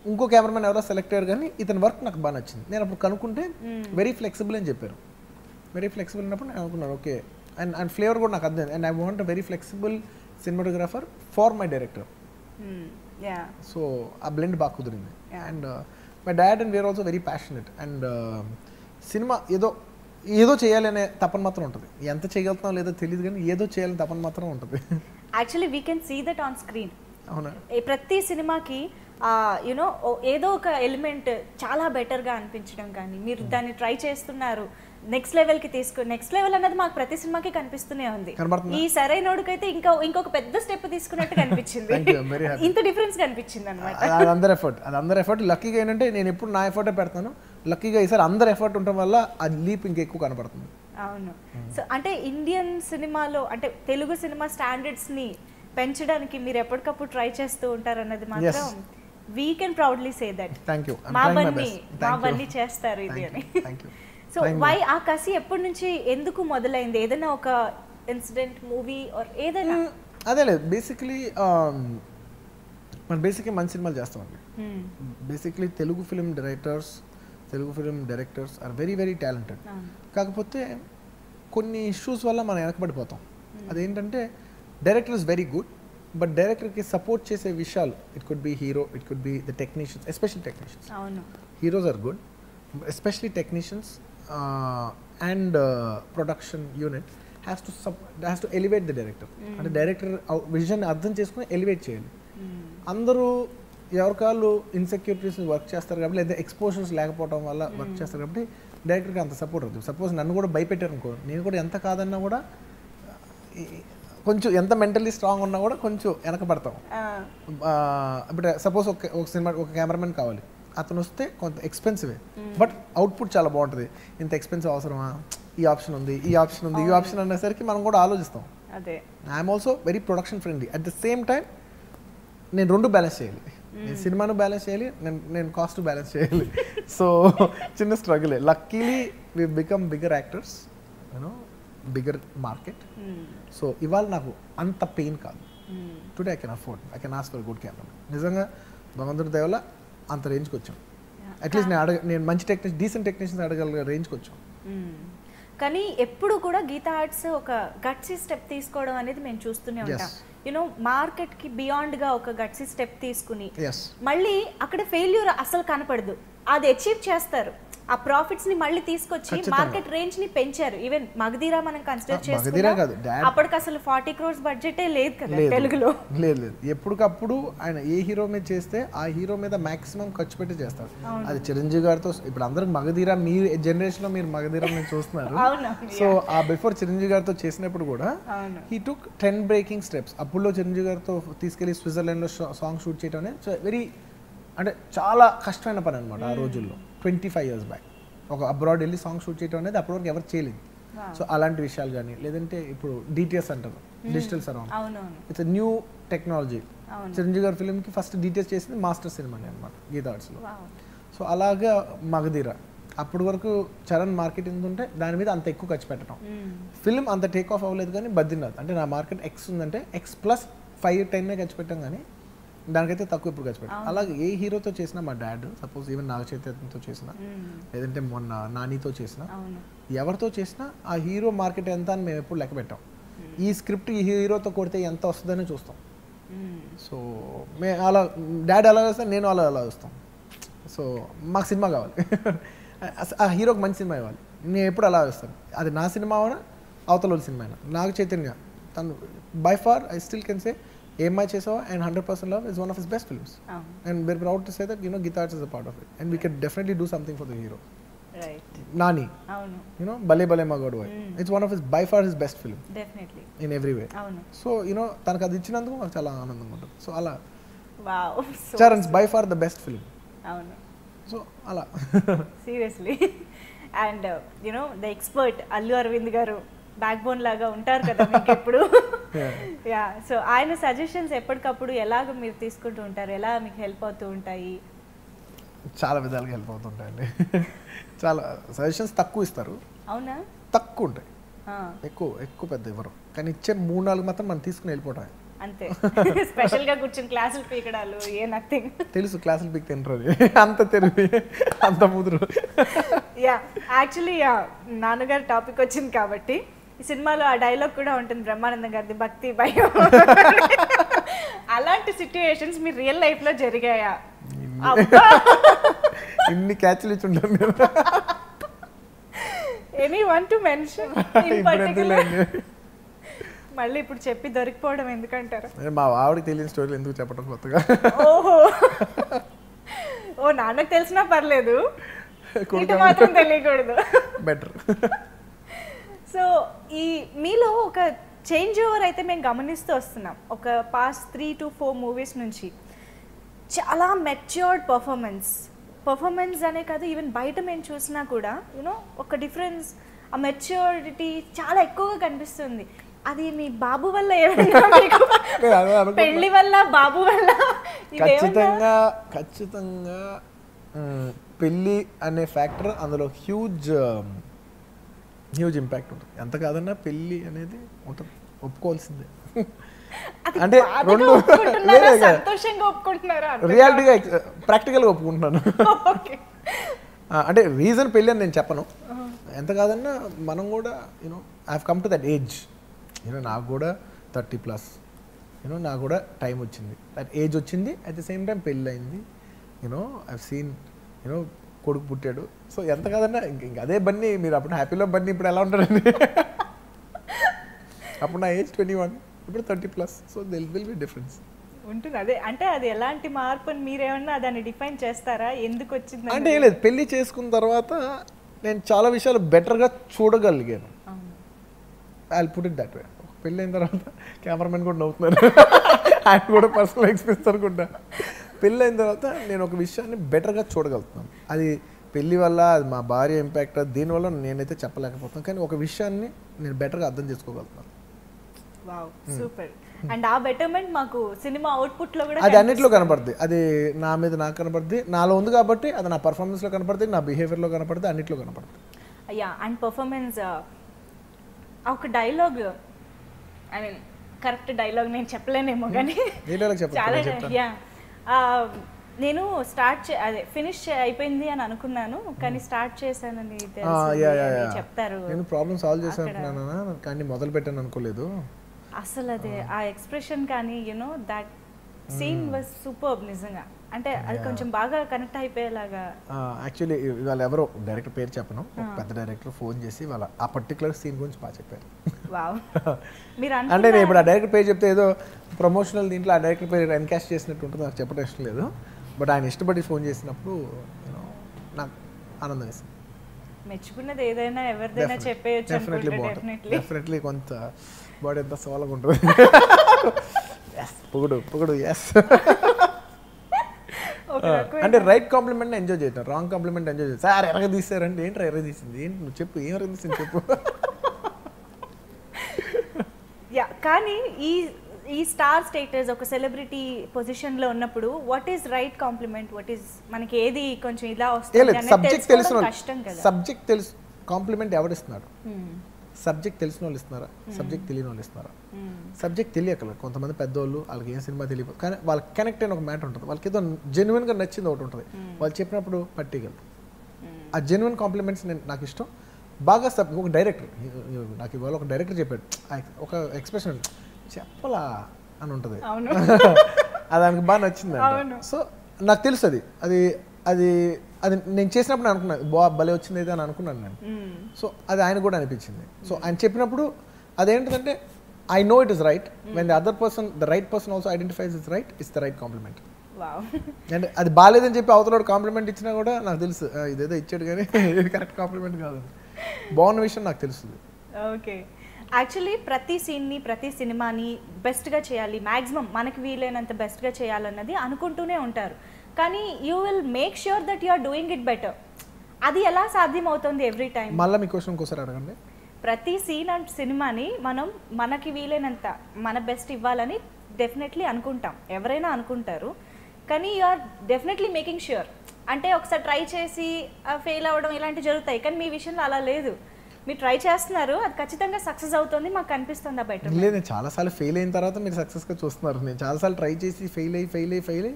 ఇంకో కెమెరామెన్ ఎవరో సెలెక్ట్ అయ్యారు కానీ ఇతని వర్క్ నాకు బాగా నచ్చింది. నేను అప్పుడు కనుక్కుంటే వెరీ ఫ్లెక్సిబుల్ అని చెప్పారు. వెరీ ఫ్లెక్సిబుల్ ఉన్నప్పుడు నేను అనుకున్నాను ఓకే. అండ్ ఫ్లేవర్ కూడా నాకు అర్థం. And I want a very flexible cinematographer for my director. So ఆ బ్లెండ్ బాగా కుదిరింది. And my dad and we are also very passionate. And cinema ఏదో చేయాలనే తపన మాత్రం ఉంటుంది. ఎంత చేయగలుగుతాం లేదో తెలియదు కానీ ఏదో చేయాలని తపన మాత్రం ఉంటుంది. Actually we can see that on screen. అవునా, ప్రతి సినిమాకి యునో ఏదో ఒక ఎలిమెంట్ చాలా బెటర్గా అనిపించడం కానీ మీరు దాన్ని ట్రై చేస్తున్నారు, నెక్స్ట్ లెవెల్కి నెక్స్ట్ లెవెల్ అన్నది మాకు ప్రతి సినిమాకి కనిపిస్తూనే ఉంది. ఈ సరైనోడికైతే ఇంకొక పెద్ద స్టెప్ తీసుకున్నట్టు కనిపించింది, ఇంత డిఫరెన్స్ కనిపించింది అనమాట. అది అందరి ఎఫర్ట్. లక్కీగా ఏంటంటే నేను ఎప్పుడు నా ఎఫర్టే పెడతాను, లక్కీగా ఈసారి అందరి ఎఫర్ట్ ఉండటం వల్ల అది లీప్ ఇంకెక్కువ కనపడుతుంది. అవును. సో అంటే ఇండియన్ సినిమాలో అంటే తెలుగు సినిమా స్టాండర్డ్స్ని పెంచడానికి మీరు ఎప్పటికప్పుడు ట్రై చేస్తూ ఉంటారు అన్నది మాత్రం we can proudly say that. మా బన్నీ చేస్తారు ఇది అని. సో వై ఆ కసి ఎప్పటి నుంచి ఎందుకు మొదలైంది? ఏదైనా ఒక ఇన్సిడెంట్, మూవీ ఆర్ ఏదైనా? అదే లేదు, బేసిక్లీ మనం మంచి సినిమాలు చేస్తామండి. Basically Telugu film directors are very very talented. కాకపోతే కొన్ని ఇష్యూస్ వల్ల మనం వెనకబడిపోతాం. అదేంటంటే director is very good but డైరెక్టర్కి సపోర్ట్ చేసే విషయాలు, it could be hero, it could be the technicians, especially technicians. Heroes are good, especially technicians and production unit has to elevate the director. అంటే director vision అర్థం చేసుకుని elevate చేయాలి. అందరూ ఎవరికాళ్ళు insecurities work చేస్తారు కాబట్టి లేదా ఎక్స్పోజర్స్ లేకపోవడం వల్ల వర్క్ చేస్తారు కాబట్టి డైరెక్టర్కి అంత సపోర్ట్ అవుతుంది. సపోజ్ నన్ను కూడా భయపెట్టారు అనుకో, నేను కూడా ఎంత కాదన్నా కూడా కొంచెం ఎంత మెంటల్లీ స్ట్రాంగ్ ఉన్నా కూడా కొంచెం వెనకబడతాం. ఇప్పుడు సపోజ్ ఒక సినిమా ఒక కెమెరామెన్ కావాలి, అతను వస్తే కొంత ఎక్స్పెన్సివే బట్ అవుట్పుట్ చాలా బాగుంటుంది. ఇంత ఎక్స్పెన్సివ్ అవసరమా, ఈ ఆప్షన్ ఉంది అనేసరికి మనం కూడా ఆలోచిస్తాం. I'm also very production friendly. At the same time నేను రెండు బ్యాలెన్స్ చేయాలి, నేను సినిమాను బ్యాలెన్స్ చేయాలి, నేను కాస్ట్ బ్యాలెన్స్ చేయాలి. సో చిన్న స్ట్రగులే. Luckily we become bigger actors, you know bigger market. So ఇవాళ నాకు అంత పెయిన్ కాదు. Today I can afford, I can ask for good camera. నిజంగా భగవంతుడి దయ వల్ల అంత రేంజ్కి వచ్చాం. అట్లీస్ట్ నేను మంచి డీసెంట్ టెక్నీషియన్స్ అడగల రేంజ్కి వచ్చాం. కానీ ఎప్పుడు కూడా గీతా ఆర్ట్స్ ఒక గట్సీ స్టెప్ తీసుకోవడం అనేది మేము చూస్తూనే ఉంటాం. యూనో మార్కెట్కి బియాండ్గా ఒక గట్సీ స్టెప్ తీసుకుని మళ్ళీ అక్కడ ఫెయిల్యూర్ అసలు కనపడదు, అది అచీవ్ చేస్తారు. ఆ ప్రాఫిట్స్ ని మళ్ళీ తీసుకొచ్చి మార్కెట్ రేంజ్ ని పెంచారు. ఈవెన్ మగధీరా మనం కన్సిడర్ మగధీరా కాదు, చేసుకున్నాం, అప్పటికి అసలు 40 crores బడ్జెటే లేదు కదా తెలుగులో. లేదు ఎప్పటికప్పుడు ఆయన ఏ హీరో మీద చేస్తే ఆ హీరో మీద మాక్సిమం ఖర్చు పెట్టి చేస్తారు. అది చిరంజీవి గారితో ఇప్పుడు అందరికి మగధీరా, మీ జనరేషన్ లో మీరు మగధీరా మీద చూస్తున్నారు. సో ఆ బిఫోర్ చిరంజీవి గారితో చేసినప్పుడు కూడా హీ టుక్ 10 బ్రేకింగ్ స్టెప్స్. అప్పుడులో చిరంజీవి గారితో తీసుకెళ్లి స్విట్జర్లాండ్ లో సాంగ్ షూట్ చేయడం అనేది వెరీ అంటే చాలా కష్టమైన పని అనమాట ఆ రోజుల్లో. 25 years బ్యాక్ ఒక అబ్రాడ్ వెళ్ళి సాంగ్ షూట్ చేయడం అనేది అప్పటివరకు ఎవరు చేయలేదు. సో అలాంటి విషయాలు కానీ, లేదంటే ఇప్పుడు డిటిఎస్ అంటారు, digital surround, it's new technology. Chiranjeevi గారి ఫిల్మ్కి ఫస్ట్ డిటిఎస్ చేసింది మాస్టర్ సినిమాని అనమాట, గీతా ఆర్ట్స్లో. సో అలాగా మగధీర అప్పటి వరకు చరణ్ మార్కెట్ ఎంత ఉంటే దాని మీద అంత ఎక్కువ ఖర్చు పెట్టడం. ఫిల్మ్ అంత టేక్ ఆఫ్ అవ్వలేదు, కానీ బద్రీనాథ్ అంటే నా మార్కెట్ ఎక్స్ ఉందంటే ఎక్స్ ప్లస్ 5-10 ఖర్చు పెట్టాం, కానీ దానికైతే తక్కువ ఇప్పుడు ఖర్చు పెట్టాం. అలాగే ఏ హీరోతో చేసినా, మా డాడ్ సపోజ్ ఈవెన్ నాగ చైతన్యతో చేసినా, లేదంటే మొన్న నానితో చేసినా, ఎవరితో చేసినా ఆ హీరో మార్కెట్ ఎంత అని మేము ఎప్పుడు లెక్క పెట్టాం. ఈ స్క్రిప్ట్ ఈ హీరోతో కొడితే ఎంత వస్తుందని చూస్తాం. సో మేము అలా డాడీ అలా వేస్తాం, నేను అలా వేస్తాం. సో మాకు సినిమా కావాలి, ఆ హీరోకి మంచి సినిమా ఇవ్వాలి, నేను ఎప్పుడు అలా వేస్తాను. అది నా సినిమా అయినా అవతల సినిమా అయినా. నాగ చైతన్య తను by far I still can say ఏమై చేసావా and 100% Love is one of his best films. And we're proud to say that, Gita Arts is a part of it. And we can definitely do something for the hero. Right. Nani. Bale Bale Magaduva. It's one of his, by far his best film. Definitely. In every way. So, తనకు అది ఇచ్చినందుకు నాకు చాలా ఆనందంగా ఉంటుంది. So అలా. Wow. Charan's by far the best film. So అలా. Seriously. And the expert Allu Arvind garu back bone లాగా ఉంటారు కదా మీకు ఎప్పుడు. యా, సో ఆయన సజెషన్స్ ఎప్పటికప్పుడు ఎలాగ మీరు తీసుకుంటూ ఉంటారు, ఎలా మీకు హెల్ప్ అవుతూ ఉంటాయి? చాలా విధాలుగా హెల్ప్ అవుతుంటాయండి. చాలా సజెషన్స్ తక్కువ ఇస్తారు. అవునా? తక్కువ ఉంటాయి, ఎక్కువ పెద్ద ఇవ్వరు, కానీ ఇచ్చే 3-4 మాత్రం మనం తీసుకుని వెళ్ళిపోవటం అంతే. స్పెషల్ గా కూర్చొని క్లాసులు పీకడాలు ఏ నథింగ్. తెలుసు క్లాసులు పీక్ తింటారు, అంత తెలివి అంత ముదురు. యా, యాక్చువల్లీ నాన్నగారు టాపిక్ వచ్చింది కాబట్టి ఈ సినిమాలో ఆ డైలాగ్ కూడా ఉంటుంది, బ్రహ్మానందం గారిది, భక్తి భయం. అలాంటి సిచ్యుయేషన్స్ మీ రియల్ లైఫ్ లో జరిగాయా? ఇన్ని క్యాచ్లు ఇచ్చి ఉంటాను నేను. Any one to mention in particular? మళ్ళీ ఇప్పుడు చెప్పి దొరికిపోవడం ఎందుకంటారు? మా ఆవిడకి తెలియని స్టోరీలు ఎందుకు చెప్పడం కొత్తగా? ఓహో, ఓ నాన్నకు తెలిసినా పర్లేదు, ఇటు మాత్రం తెలియకూడదు. బెటర్. సో ఈ మీలో ఒక చేంజ్ ఓవర్ అయితే మేము గమనిస్తూ వస్తున్నాం. ఒక పాస్ట్ 3 to 4 మూవీస్ నుంచి చాలా మెచ్యూర్డ్ పర్ఫార్మెన్స్ అనే కాదు, ఈవెన్ బయట మేము చూసినా కూడా ఒక డిఫరెన్స్, ఆ మెచ్యూరిటీ చాలా ఎక్కువగా కనిపిస్తుంది. అది మీ బాబు వల్ల ఏమైనా, పెళ్లి వల్ల, బాబు వల్ల? ఖచ్చితంగా పెళ్ళి అనే ఫ్యాక్టర్ అందులో హ్యూజ్ ఇంపాక్ట్ ఉంటుంది. ఎంత కాదన్నా పెళ్ళి అనేది ఉంటుంది, ఒప్పుకోవాల్సిందే. అంటే రియాలిటీగా ప్రాక్టికల్గా ఒప్పుకుంటున్నాను. అంటే రీజన్ పెళ్ళి అని నేను చెప్పను. ఎంత కాదన్నా మనం కూడా I have come to that age. నాకు కూడా 30+. నాకు కూడా టైం వచ్చింది, దట్ ఏజ్ వచ్చింది. అట్ ద సేమ్ టైం పెళ్ళి అయింది. ఐ హావ్ సీన్ కొడుకు పుట్టాడు. సో ఎంత కాదన్నా ఇంక అదే బన్నీ. మీరు అప్పుడు హ్యాపీలో బన్నీ ఇప్పుడు ఎలా ఉంటారండి? అప్పుడు నా ఏజ్ 21, ఇప్పుడు 30+. సో దిల్ విల్ బి డిఫరెన్స్ ఉంటుంది. అదే అంటే అది ఎలాంటి మార్పు అని మీరేమన్నా దాన్ని డిఫైన్ చేస్తారా? ఎందుకు వచ్చింది అంటే ఏం లేదు, పెళ్ళి చేసుకున్న తర్వాత నేను చాలా విషయాలు బెటర్గా చూడగలిగాను. I put it that way. పెళ్ళి అయిన తర్వాత కెమెరామెన్ కూడా నవ్వుతున్నారు, ఆయన కూడా పర్సనల్ ఎక్స్పీరియన్స్ అనుకుంటా. పెళ్ళి అయిన తర్వాత నేను ఒక విషయాన్ని బెటర్గా చూడగలుగుతున్నాను. అది పెళ్ళి వల్ల, అది మా భార్య ఇంపాక్ట్, దీనివల్ల నేనైతే చెప్పలేకపోతున్నాను, కానీ ఒక విషయాన్ని నేను బెటర్గా అర్థం చేసుకోగలుగుతున్నాను. Wow, super. అండ్ ఆ బెటర్మెంట్ మాకు సినిమా అవుట్పుట్ లో కూడా అది అన్నిట్లో కనపడుతుంది. అది నా మీద నాకు కనపడుతుంది, నాలో ఉంది కాబట్టి అది నా పర్ఫార్మెన్స్ లో కనపడుతుంది, నా బిహేవియర్ లో కనపడుతుంది, అన్నిట్లో కనపడుతుంది. అయ్యా, అండ్ పర్ఫార్మెన్స్ ఒక dialogue, I mean correct dialogue నేను చెప్పలేనేమో కానీ చాలా, యా, నేను అదే ఫినిష్ అయిపోయింది అని అనుకున్నాను, కానీ స్టార్ట్ చేశానని చెప్తారు. నేను ప్రాబ్లమ్ సాల్వ్ చేశాను కానీ మొదలు పెట్టాను అనుకోలేదు. అసలు అదే ఆ ఎక్స్ప్రెషన్ కానీ దట్ సీన్ వాజ్ సూపర్బ్ నిజంగా. అంటే అది కొంచెం బాగా కనెక్ట్ అయిపోయేలాగా. యాక్చువల్లీ ఇవాళ ఎవరో డైరెక్టర్ పేరు చెప్పను, పెద్ద డైరెక్టర్ ఫోన్ చేసి వాళ్ళ ఆ పర్టికులర్ సీన్ గురించి బాగా చెప్పారు. అంటే నేను ఇప్పుడు ఆ డైరెక్టర్ పేరు చెప్తే ఏదో ప్రమోషనల్ దీంట్లో ఆ డైరెక్టర్ పేరు ఎన్కాస్ట్ చేసినట్టు ఉంటుంది, నాకు చెప్పడం ఇష్టం లేదు. బట్ ఆయన ఇష్టపడి ఫోన్ చేసినప్పుడు నాకు ఆనందం వేసింది. మెచ్చుకున్నది ఏదైనా ఎవరిదైనా చెప్పేయచ్చు. డెఫినెట్లీ కొంత బాడీ ఎంత సోలగా ఉంటుంది. పొగుడు ఎస్. అంటే రైట్ కాంప్లిమెంట్ ఎంజాయ్ చేయటం, రాంగ్ కాంప్లిమెంట్ ఎంజాయ్ చేస్తాను. సార్ ఎరగ తీసారంటే ఏంటి ఎరగ తీసింది, ఏంటి నువ్వు చెప్పు, ఏం ఎరగ తీసింది చెప్పు. కానీ ఈ స్టార్ స్టేటస్ ఒక సెలబ్రిటీ పొజిషన్లో ఉన్నప్పుడు what is right compliment, what is మనకి ఏది కొంచెం ఇలా వస్తుంది సబ్జెక్ట్ తెలిసిన కష్టం కదా. సబ్జెక్ట్ తెలుసు, కాంప్లిమెంట్ ఎవడిస్తున్నాడు? సబ్జెక్ట్ తెలిసిన వాళ్ళు ఇస్తున్నారా, సబ్జెక్ట్ తెలియని వాళ్ళు ఇస్తున్నారా? సబ్జెక్ట్ తెలియకలేదు కొంతమంది పెద్దోళ్ళు, వాళ్ళకి ఏం సినిమా తెలియదు కానీ వాళ్ళకి కనెక్ట్ అయిన ఒక మ్యాటర్ ఉంటుంది, వాళ్ళకి ఏదో జెన్యున్గా నచ్చింది ఒకటి ఉంటుంది, వాళ్ళు చెప్పినప్పుడు పట్టిగలరు. ఆ జెన్యున్ కాంప్లిమెంట్స్ నాకు ఇష్టం బాగా. ఒక డైరెక్టర్ నాకు ఇవాళ ఒక డైరెక్టర్ చెప్పాడు, ఒక ఎక్స్ప్రెషన్ చెప్పలా అని ఉంటుంది, అది ఆయనకు బాగా నచ్చింది. సో నాకు తెలుసు అది అది నేను చేసినప్పుడు నేను అనుకున్నాను భలే వచ్చింది అయితే అని అనుకున్నాను నేను. సో అది ఆయన కూడా అనిపించింది. సో ఆయన చెప్పినప్పుడు అదేంటంటే I know it is right when the other person the right person also identifies is right, it's the right compliment. అంటే అది బాగాలేదని చెప్పి అవతల కాంప్లిమెంట్ ఇచ్చినా కూడా నాకు తెలుసు ఇదేదో ఇచ్చాడు కానీ ఇది కరెక్ట్ కాంప్లిమెంట్ కాదు, బాగున్న విషయం నాకు తెలుస్తుంది. ఓకే, యాక్చువల్లీ ప్రతి సీన్ని ప్రతి సినిమాని బెస్ట్గా చేయాలి, మ్యాక్సిమం మనకి వీలైనంత బెస్ట్గా చేయాలన్నది అనుకుంటూనే ఉంటారు. కానీ you will make sure that you are doing it better. అది ఎలా సాధ్యం అవుతుంది ఎవ్రీ టైం? మళ్ళీ మీ క్వశ్చన్ ఇంకోసారి అడగండి. ప్రతి సీన్ అండ్ సినిమాని మనం మనకి వీలైనంత మన బెస్ట్ ఇవ్వాలని డెఫినెట్లీ అనుకుంటాం, ఎవరైనా అనుకుంటారు. కానీ you are definitely making sure. అంటే ఒకసారి ట్రై చేసి ఫెయిల్ అవ్వడం ఇలాంటివి జరుగుతాయి, కానీ మీ విషయంలో అలా లేదు. మీరు ట్రై చేస్తున్నారు, అది ఖచ్చితంగా సక్సెస్ అవుతుంది, మాకు కనిపిస్తుంది బయట. లేదు, నేను చాలాసార్లు ఫెయిల్ అయిన తర్వాత మీరు సక్సెస్గా చూస్తున్నారు. నేను చాలాసార్లు ట్రై చేసి ఫెయిల్ అయ్యి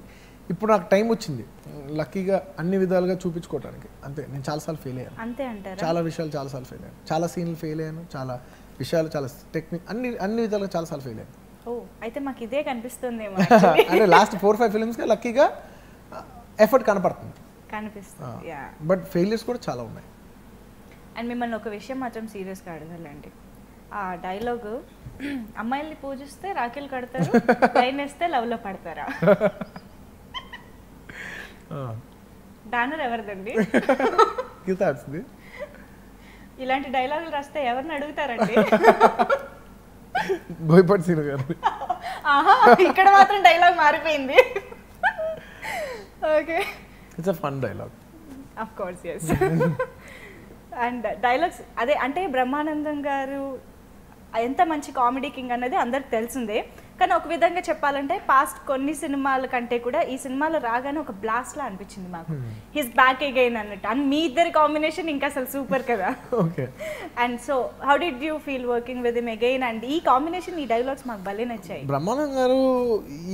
ఇప్పుడు నాకు టైం వచ్చింది లక్కీగా అన్ని విధాలుగా చూపించుకోవడానికి. అంతే, నేను చాలాసార్లు ఫెయిల్ అయ్యాను. అంతే అంటారు. చాలా విషయాలు చాలాసార్లు ఫెయిల్ అయ్యాను, చాలా సీన్లు ఫెయిల్ అయ్యాను, చాలా విషయాలు, చాలా టెక్నిక్ అన్ని విధాలుగా చాలాసార్లు ఫెయిల్ అయ్యాను. ఓ, అయితే మాకు ఇదే కనిపిస్తుంది. అంటే లాస్ట్ 4-5 ఫిల్మ్స్గా లక్కీగా ఎఫర్ట్ కనిపిస్తుంది. బట్ ఫెయిల్యూర్స్ కూడా చాలా ఉన్నాయి. అండ్ మిమ్మల్ని ఒక విషయం మాత్రం సీరియస్గా అడగాలండి. ఆ డైలాగ్ అమ్మాయిల్ని పూజిస్తే రాఖీలు కడతారు, లైన్ వేస్తే లవ్లో పడతారా? బ్యానర్ ఎవరిదండి? ఇలాంటి డైలాగులు రాస్తే ఎవరిని అడుగుతారండి? బోయపాటి సీను గారు. ఇక్కడ మాత్రం డైలాగ్ మారిపోయింది. Okay, it's a fun dialogue. Of course, yes. And dialogues అదే, అంటే బ్రహ్మానందం గారు ఎంత మంచి కామెడీ కింగ్ అన్నది అందరికి తెలిసిందే. కానీ ఒక విధంగా చెప్పాలంటే పాస్ట్ కొన్ని సినిమాల కంటే కూడా ఈ సినిమాలో రాగానే ఒక బ్లాస్ట్ లా అనిపించింది మాకు. హిస్ బ్యాక్ అగైన్ అన్నట్టు. అండ్ మీ ఇద్దరి కాంబినేషన్ ఇంకా అసలు సూపర్ కదా. And so how did you feel working with him again? And ఈ కాంబినేషన్, ఈ డైలాగ్స్ మాకు భలే నచ్చాయి. బ్రహ్మానందం గారు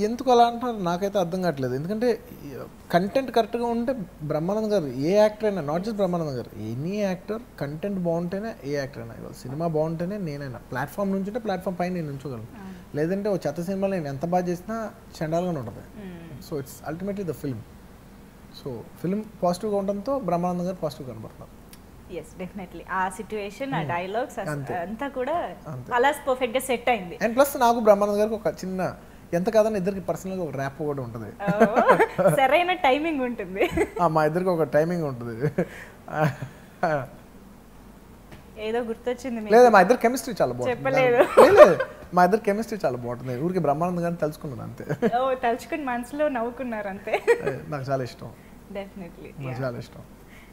ఎందుకు అలా అంటున్నారు నాకైతే అర్థం కావట్లేదు. ఎందుకంటే కంటెంట్ కరెక్ట్గా ఉంటే బ్రహ్మానందం గారు ఏ యాక్టర్ అయినా, నాట్ జస్ట్ బ్రహ్మానందం గారు, ఎనీ యాక్టర్ కంటెంట్ బాగుంటేనే ఏ యాక్టర్ అయినా, ఇవాళ సినిమా బాగుంటేనే నేనైనా ప్లాట్ఫామ్ నుంచి ఉంటే ప్లాట్ఫామ్ పైన నేను ఉంచగలను. లేదంటే ఓ చెత్త సినిమాలో నేను ఎంత బాగా చేసినా చండాలుగానే ఉంటుంది. So it's ultimately the film. So film పాజిటివ్గా ఉండడంతో బ్రహ్మానందం గారు పాజిటివ్ కనబడుతున్నారు. ఎస్, డెఫినెట్లీ ఆ సిచ్యువేషన్, ఆ డైలాగ్స్ అంతా కూడా అలా పర్ఫెక్ట్ గా సెట్ అయింది. అండ్ ప్లస్ నాకు బ్రహ్మానందం గారికి ఒక చిన్న, ఎంత కాదని ఇద్దరికి పర్సనల్గా ఒక ర్యాప్ కూడా ఉంటుంది. సరైన టైమింగ్ ఉంటుంది. మా ఇద్దరికి ఒక టైమింగ్ ఉంటుంది. ఏదో గుర్తొచ్చింది. లేదా మా ఇద్దరు కెమిస్ట్రీ చాలా బాగుంటుంది. చెప్పలేదు, మా ఇద్దరు కెమిస్ట్రీ చాలా బాగుంటుంది. ఊరికి బ్రహ్మానందం గారిని తలుచుకున్నాను అంతే. తలుచుకుని మనసులో నవ్వుకున్నారు అంతే. నాకు చాలా ఇష్టం. డెఫినెట్లీ నాకు చాలా ఇష్టం.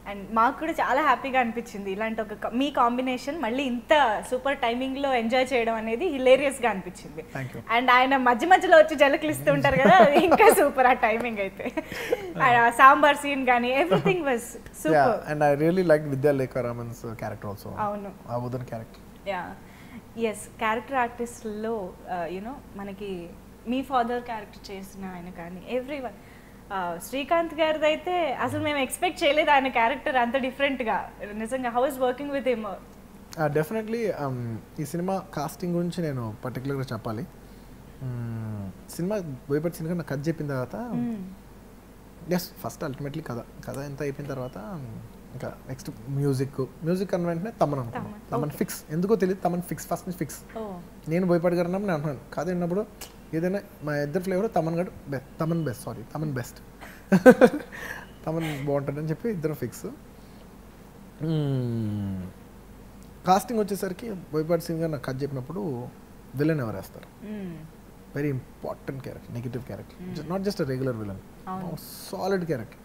అండ్ మాకు కూడా చాలా హ్యాపీగా అనిపించింది ఇలాంటి ఒక మీ కాంబినేషన్ మళ్ళీ ఇంత సూపర్ టైమింగ్లో ఎంజాయ్ చేయడం అనేది హిలేరియస్గా అనిపించింది. అండ్ ఆయన మధ్య మధ్యలో వచ్చి జలకులు ఇస్తూ ఉంటారు కదా, అది ఇంకా సూపర్ ఆ టైమింగ్ అయితే. సాంబార్ సీన్ కానీ everything was super. And I really like Vidyullekha Raman's character also. అవును, ఆ ఉదన్ క్యారెక్టర్. ఎస్, క్యారెక్టర్ ఆర్టిస్ట్లో యూనో మనకి మీ ఫాదర్ క్యారెక్టర్ చేసిన ఆయన కానీ ఎవ్రీవన్, శ్రీకాంత్ గారిది అయితే అసలు మేము ఎక్స్పెక్ట్ చేయలేదు ఆయన క్యారెక్టర్ అంత డిఫరెంట్గా. నిజంగా how is working with him? Definitely ఈ సినిమా కాస్టింగ్ గురించి నేను పర్టికులర్గా చెప్పాలి. సినిమా బోయపాటి సినిమా నాకు కథ చెప్పిన తర్వాత ఎస్ ఫస్ట్ అల్టిమేట్లీ కథ ఎంత అయిపోయిన తర్వాత ఇంకా నెక్స్ట్ మ్యూజిక్ అన్న వెంటనే తమన్ అనుకున్నాను. తమన్ ఫిక్స్, ఎందుకో తెలియదు, తమన్ ఫిక్స్, ఫస్ట్ నుంచి ఫిక్స్. నేను బోయపాటి గారు అన్నప్పుడు నేను అంటున్నాను కథ విన్నప్పుడు ఏదైనా మా ఇద్దరు ఫ్లేవర్ తమన్ బెస్ట్ తమన్ బాగుంటుంది అని చెప్పి ఇద్దరు ఫిక్స్. కాస్టింగ్ వచ్చేసరికి బోయపాటి సింగ్ గారు నాకు కథ చెప్పినప్పుడు విలన్ ఎవరు వేస్తారు, very important character, negative character, not just regular villain, solid character,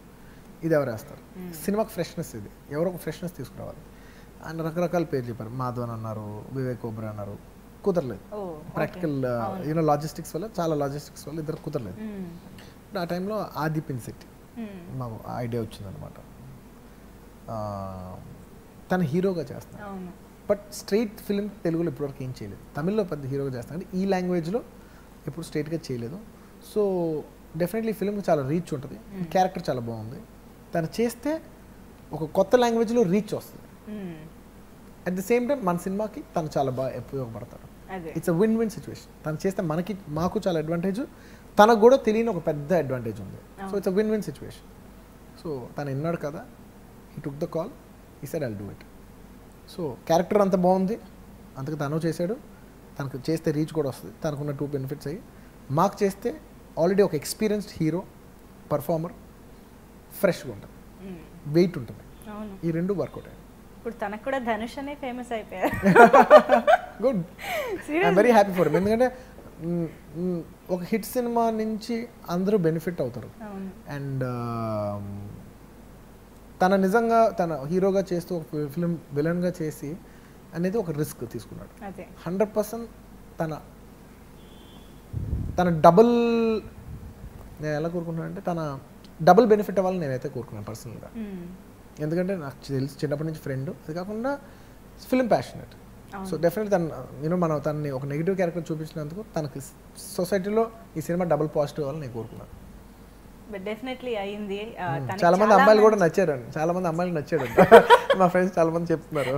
ఇది ఎవరు వేస్తారు, సినిమాకి ఫ్రెష్నెస్, ఇది ఎవరో ఒక ఫ్రెష్నెస్ తీసుకురావాలి. అండ్ రకరకాల పేర్లు చెప్పారు, మాధవన్ అన్నారు, వివేక్ ఓబ్రాయ్ అన్నారు, కుదరలేదు. ప్రాక్టికల్ లాజిస్టిక్స్ వల్ల, చాలా లాజిస్టిక్స్ వల్ల ఇద్దరు కుదరలేదు. ఆ టైంలో ఆది పిన్సెట్టి మాకు ఐడియా వచ్చిందనమాట, తను హీరోగా చేస్తాను, బట్ స్ట్రైట్ ఫిలిం తెలుగులో ఇప్పటివరకు ఏం చేయలేదు. తమిళ్లో పెద్ద హీరోగా చేస్తాను అంటే ఈ లాంగ్వేజ్లో ఎప్పుడు స్ట్రైట్గా చేయలేదు. సో డెఫినెట్లీ ఫిలింకి చాలా రీచ్ ఉంటుంది, క్యారెక్టర్ చాలా బాగుంది, తను చేస్తే ఒక కొత్త లాంగ్వేజ్లో రీచ్ వస్తుంది. అట్ ది సేమ్ టైం మన సినిమాకి తను చాలా బాగా ఉపయోగపడతాడు. It's a win win situation. తను చేస్తే మాకు చాలా అడ్వాంటేజ్, తనకు కూడా తెలియని ఒక పెద్ద అడ్వాంటేజ్ ఉంది. So it's a win win situation. So తను విన్నాడు కదా, he took the call, he said I'll do it. So character అంత బాగుంది, అందుకు తను చేశాడు, తనకు చేస్తే రీచ్ కూడా వస్తుంది, తనకున్న 2 బెనిఫిట్స్ అయ్యి. మాకు చేస్తే ఆల్రెడీ ఒక ఎక్స్పీరియన్స్డ్ హీరో, పర్ఫార్మర్, ఫ్రెష్గా ఉంటుంది, వెయిట్ ఉంటుంది, ఈ 2 వర్కౌట్ అయ్యాయి. ఇప్పుడు తనకు కూడా ధనుష్ అనే ఫేమస్ అయిపోయారు. Good, I'm very happy for him. ఎందుకంటే ఒక హిట్ సినిమా నుంచి అందరూ బెనిఫిట్ అవుతారు. అండ్ తన నిజంగా తన హీరోగా చేస్తూ ఒక ఫిలిం విలన్గా చేసి అనేది ఒక రిస్క్ తీసుకున్నాడు. 100% తన డబుల్, నేను ఎలా కోరుకున్నాను అంటే తన డబుల్ బెనిఫిట్ అవ్వాలని నేనైతే కోరుకున్నాను పర్సనల్గా. ఎందుకంటే నాకు తెలిసి చిన్నప్పటి నుంచి ఫ్రెండ్, అది కాకుండా ఫిలిం ప్యాషనెట్. సో డెఫినెట్లీ మనం తనని ఒక నెగిటివ్ క్యారెక్టర్ చూపించినందుకు తనకి సొసైటీలో ఈ సినిమా డబుల్ పాజిటివ్ అవ్వాలని నేను కోరుకున్నాను. డెఫినెట్లీ అయింది. చాలా మంది అమ్మాయిలు కూడా నచ్చారండి, చాలా మంది అమ్మాయిలు నచ్చాడు. మా ఫ్రెండ్స్ చాలా మంది చెప్తున్నారు,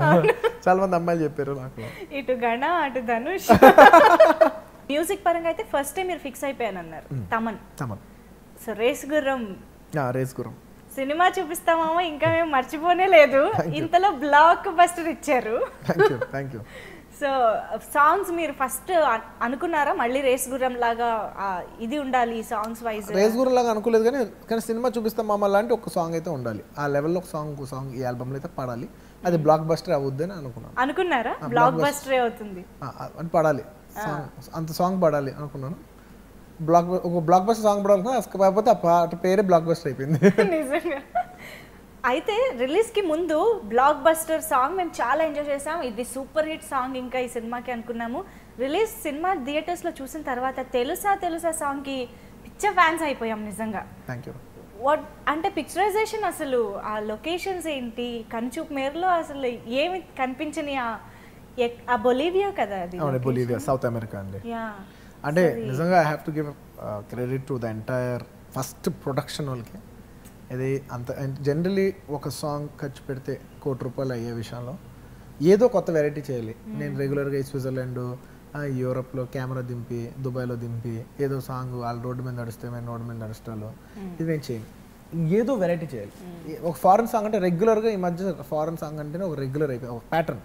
చాలా మంది అమ్మాయిలు చెప్పారు నాకు. ఇటు గణ అటు ధనుష్. మ్యూజిక్ పరంగా అయితే ఫస్ట్ టైం మీరు ఫిక్స్ అయిపోయానన్నారు, తమన్. సో రేస్ గుర్రం సినిమా చూపిస్తామా, ఇంకా మేము మర్చిపోనే లేదు. ఇంతలో బ్లాక్ బస్టర్ ఇచ్చారు. సో సాంగ్స్ మీరు ఫస్ట్ అనుకున్నారా మళ్ళీ రేస్ గుర్రం లాగా ఇది ఉండాలి సాంగ్స్ వైజ్? రేస్ గుర్రం లాగా అనుకోలేదు, కానీ సినిమా చూపిస్తాం మామ లాంటి ఒక సాంగ్ అయితే ఉండాలి, ఆ లెవెల్లో ఒక సాంగ్ ఈ ఆల్బమ్లో అయితే పాడాలి, అది బ్లాక్ బస్టర్ అవుద్దని అనుకున్నారా? బ్లాక్ బస్టర్ అవుతుంది అని పాడాలి, అంత సాంగ్ పాడాలి అనుకున్నాను. ఒక బ్లాక్ బస్టర్ సాంగ్ పాడాలనుకున్నా, కాకపోతే ఆ పాట పేరే బ్లాక్ బస్టర్ అయిపోయింది. నిజంగా. అయితే రిలీజ్కి ముందు బ్లాక్ బస్టర్ సాంగ్ మేము చాలా ఎంజాయ్ చేసాం, ఇది సూపర్ హిట్ సాంగ్ ఇంకా ఈ సినిమాకి అనుకున్నాము. రిలీజ్ సినిమా థియేటర్స్లో చూసిన తర్వాత తెలుసా సాంగ్కి పిచ్చ ఫ్యాన్స్ అయిపోయాం నిజంగా. Thank you. వాట్ అంటే పిక్చరైజేషన్, అసలు ఆ లొకేషన్స్ ఏంటి, కన్చూప్ మేరలో అసలు ఏమి కనిపించని ఆ బొలీవియా కదా అది? బొలీవియా, సౌత్ అమెరికా అండి. అంటే నిజంగా I have to give credit to the entire first production వాళ్ళకి. ఇది అంత జనరలీ ఒక సాంగ్ ఖర్చు పెడితే ₹1,00,00,000 అయ్యే విషయంలో ఏదో కొత్త వెరైటీ చేయాలి. నేను రెగ్యులర్గా ఈ స్విట్జర్లాండ్, యూరోప్లో కెమెరా దింపి, దుబాయ్లో దింపి ఏదో సాంగ్ వాళ్ళు రోడ్డు మీద నడిస్తే మేము రోడ్డు మీద నడుస్తాలో, ఇది నేను చేయను, ఏదో వెరైటీ చేయాలి. ఒక ఫారెన్ సాంగ్ అంటే రెగ్యులర్గా ఈ మధ్య ఫారెన్ సాంగ్ అంటేనే ఒక రెగ్యులర్ అయిపోయింది, ఒక ప్యాటర్న్,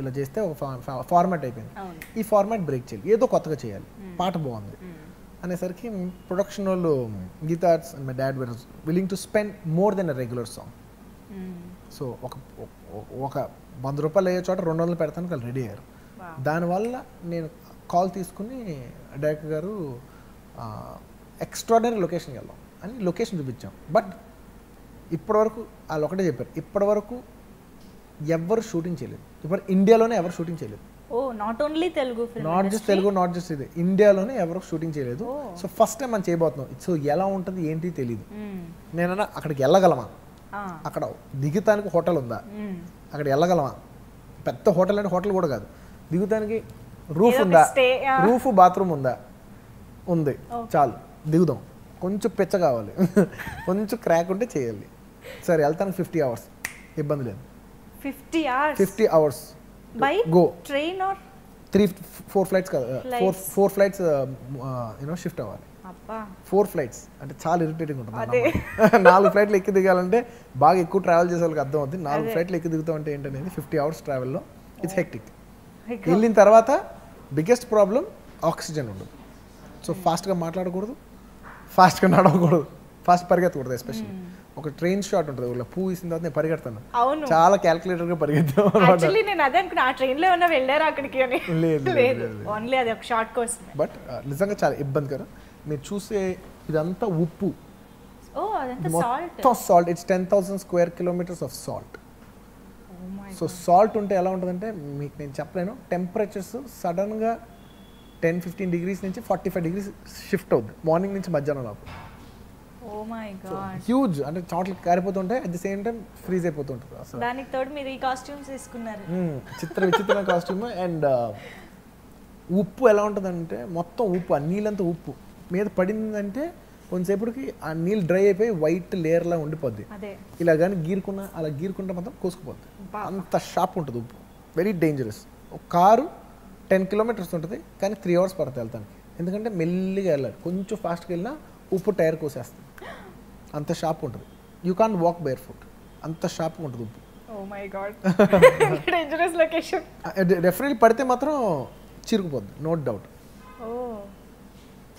ఇలా చేస్తే ఒక ఫార్మాట్ అయిపోయింది. ఈ ఫార్మాట్ బ్రేక్ చేయాలి, ఏదో కొత్తగా చేయాలి, పాట బాగుంది అనేసరికి ప్రొడక్షన్ వాళ్ళు Geetha Arts and my dad were willing to spend more than a regular song. So ఒక ₹100 అయ్యే చోట 200 పెడతానికి వాళ్ళు రెడీ అయ్యారు. దానివల్ల నేను కాల్ తీసుకుని డైరెక్టర్ గారు ఎక్స్ట్రాడినరీ లొకేషన్కి వెళ్దాం అని లొకేషన్ చూపించాం. బట్ ఇప్పటివరకు వాళ్ళు ఒకటే చెప్పారు, ఇప్పటివరకు ఎవరు షూటింగ్ చేయలేదు, ఇప్పుడు ఇండియాలోనే ఎవరు షూటింగ్ చేయలేదు. Not only Telugu, not just Telugu, not just ఇది, ఇండియాలోనే ఎవరు షూటింగ్ చేయలేదు. సో ఫస్ట్ టైం మనం చేయబోతున్నాం. సో ఎలా ఉంటుంది ఏంటి తెలియదు. నేనన్నా అక్కడికి వెళ్ళగలమా, అక్కడ దిగుతానికి హోటల్ ఉందా, అక్కడ వెళ్ళగలమా, పెద్ద హోటల్ అంటే హోటల్ కూడా కాదు, దిగుతానికి రూఫ్ ఉందా, రూఫ్ బాత్రూమ్ ఉందా, ఉంది, చాలు దిగుదాం. కొంచెం పెచ్చ కావాలి, కొంచెం క్రాక్ ఉంటే చేయాలి. సరే వెళ్తానికి 50 hours, ఇబ్బంది లేదు. 50 hours 50 hours by go train or 4 flights కదా, 4 ఫ్లైట్స్ షిఫ్ట్ అవ్వాలి. 4 ఫ్లైట్స్ అంటే చాలా ఇరిటేటింగ్ ఉంటుంది. 4 ఫ్లైట్లు ఎక్కి దిగాలంటే బాగా ఎక్కువ ట్రావెల్ చేసే వాళ్ళకి అర్థం అవుతుంది. 4 ఫ్లైట్లు ఎక్కి దిగుతాం అంటే ఏంటనేది 50 hours ట్రావెల్లో ఇట్స్ హెక్టిక్. వెళ్ళిన తర్వాత బిగ్గెస్ట్ ప్రాబ్లం ఆక్సిజన్ ఉండదు. సో ఫాస్ట్గా మాట్లాడకూడదు, ఫాస్ట్గా నడవకూడదు, ఫాస్ట్ పరిగెత్తకూడదు. ఎస్పెషల్లీ ఒక ట్రైన్ షాట్ ఉంటుంది, ఇలా పువ్వు ఇసిన తర్వాత నేను పరిగెడతాను, చాలా క్యాల్కులేటర్గా పరిగెత్తాం. నేను అదే అనుకున్నా, ఆ ట్రైన్లో ఏమన్నా వెళ్ళారా అక్కడికి అని. లేదు, ఓన్లీ అది ఒక షార్ట్ కోసం. బట్ నిజంగా చాలా ఇబ్బందికరం. మీరు చూసే ఇదంతా ఉప్పు, మొత్తం salt. It's 10,000 square kilometers of salt. So salt ఉంటే ఎలా ఉంటుందంటే మీకు నేను చెప్పలేను. టెంపరేచర్స్ సడన్గా 10-15 degrees నుంచి 45 degrees షిఫ్ట్ అవుద్ది మార్నింగ్ నుంచి మధ్యాహ్నం లోపు. హ్యూజ్ అంటే చోట్ల కారిపోతుంటాయి, at the same time freeze అయిపోతుంటుంది. అసలు దానికి తోడు మీరు ఈ కాస్ట్యూమ్స్ తీసుకున్నారు, విచిత్రమైన కాస్ట్యూమ్. అండ్ ఉప్పు ఎలా ఉంటుందంటే మొత్తం ఉప్పు, ఆ నీళ్ళంతా ఉప్పు మీద పడిందంటే కొంతసేపటికి ఆ నీళ్ళు డ్రై అయిపోయి వైట్ లేయర్లా ఉండిపోద్ది. ఇలా కానీ అలా గీరుకుంటే మొత్తం కోసుకుపోద్ది. అంత షార్ప్ ఉంటుంది ఉప్పు, వెరీ డేంజరస్. ఒక కారు 10 kilometers ఉంటుంది, కానీ 3 hours పడుతుంది వెళ్తానికి. ఎందుకంటే మెల్లిగా వెళ్ళాలి, కొంచెం ఫాస్ట్గా వెళ్ళినా ఉప్పు టైర్ కోసేస్తుంది. అంత షార్ప్ ఉంటుంది. You can't walk bear foot, అంత షార్ప్గా ఉంటుంది ఉప్పు. డెఫినెట్లీ పడితే మాత్రం చిరుకుపోద్ది, నో డౌట్.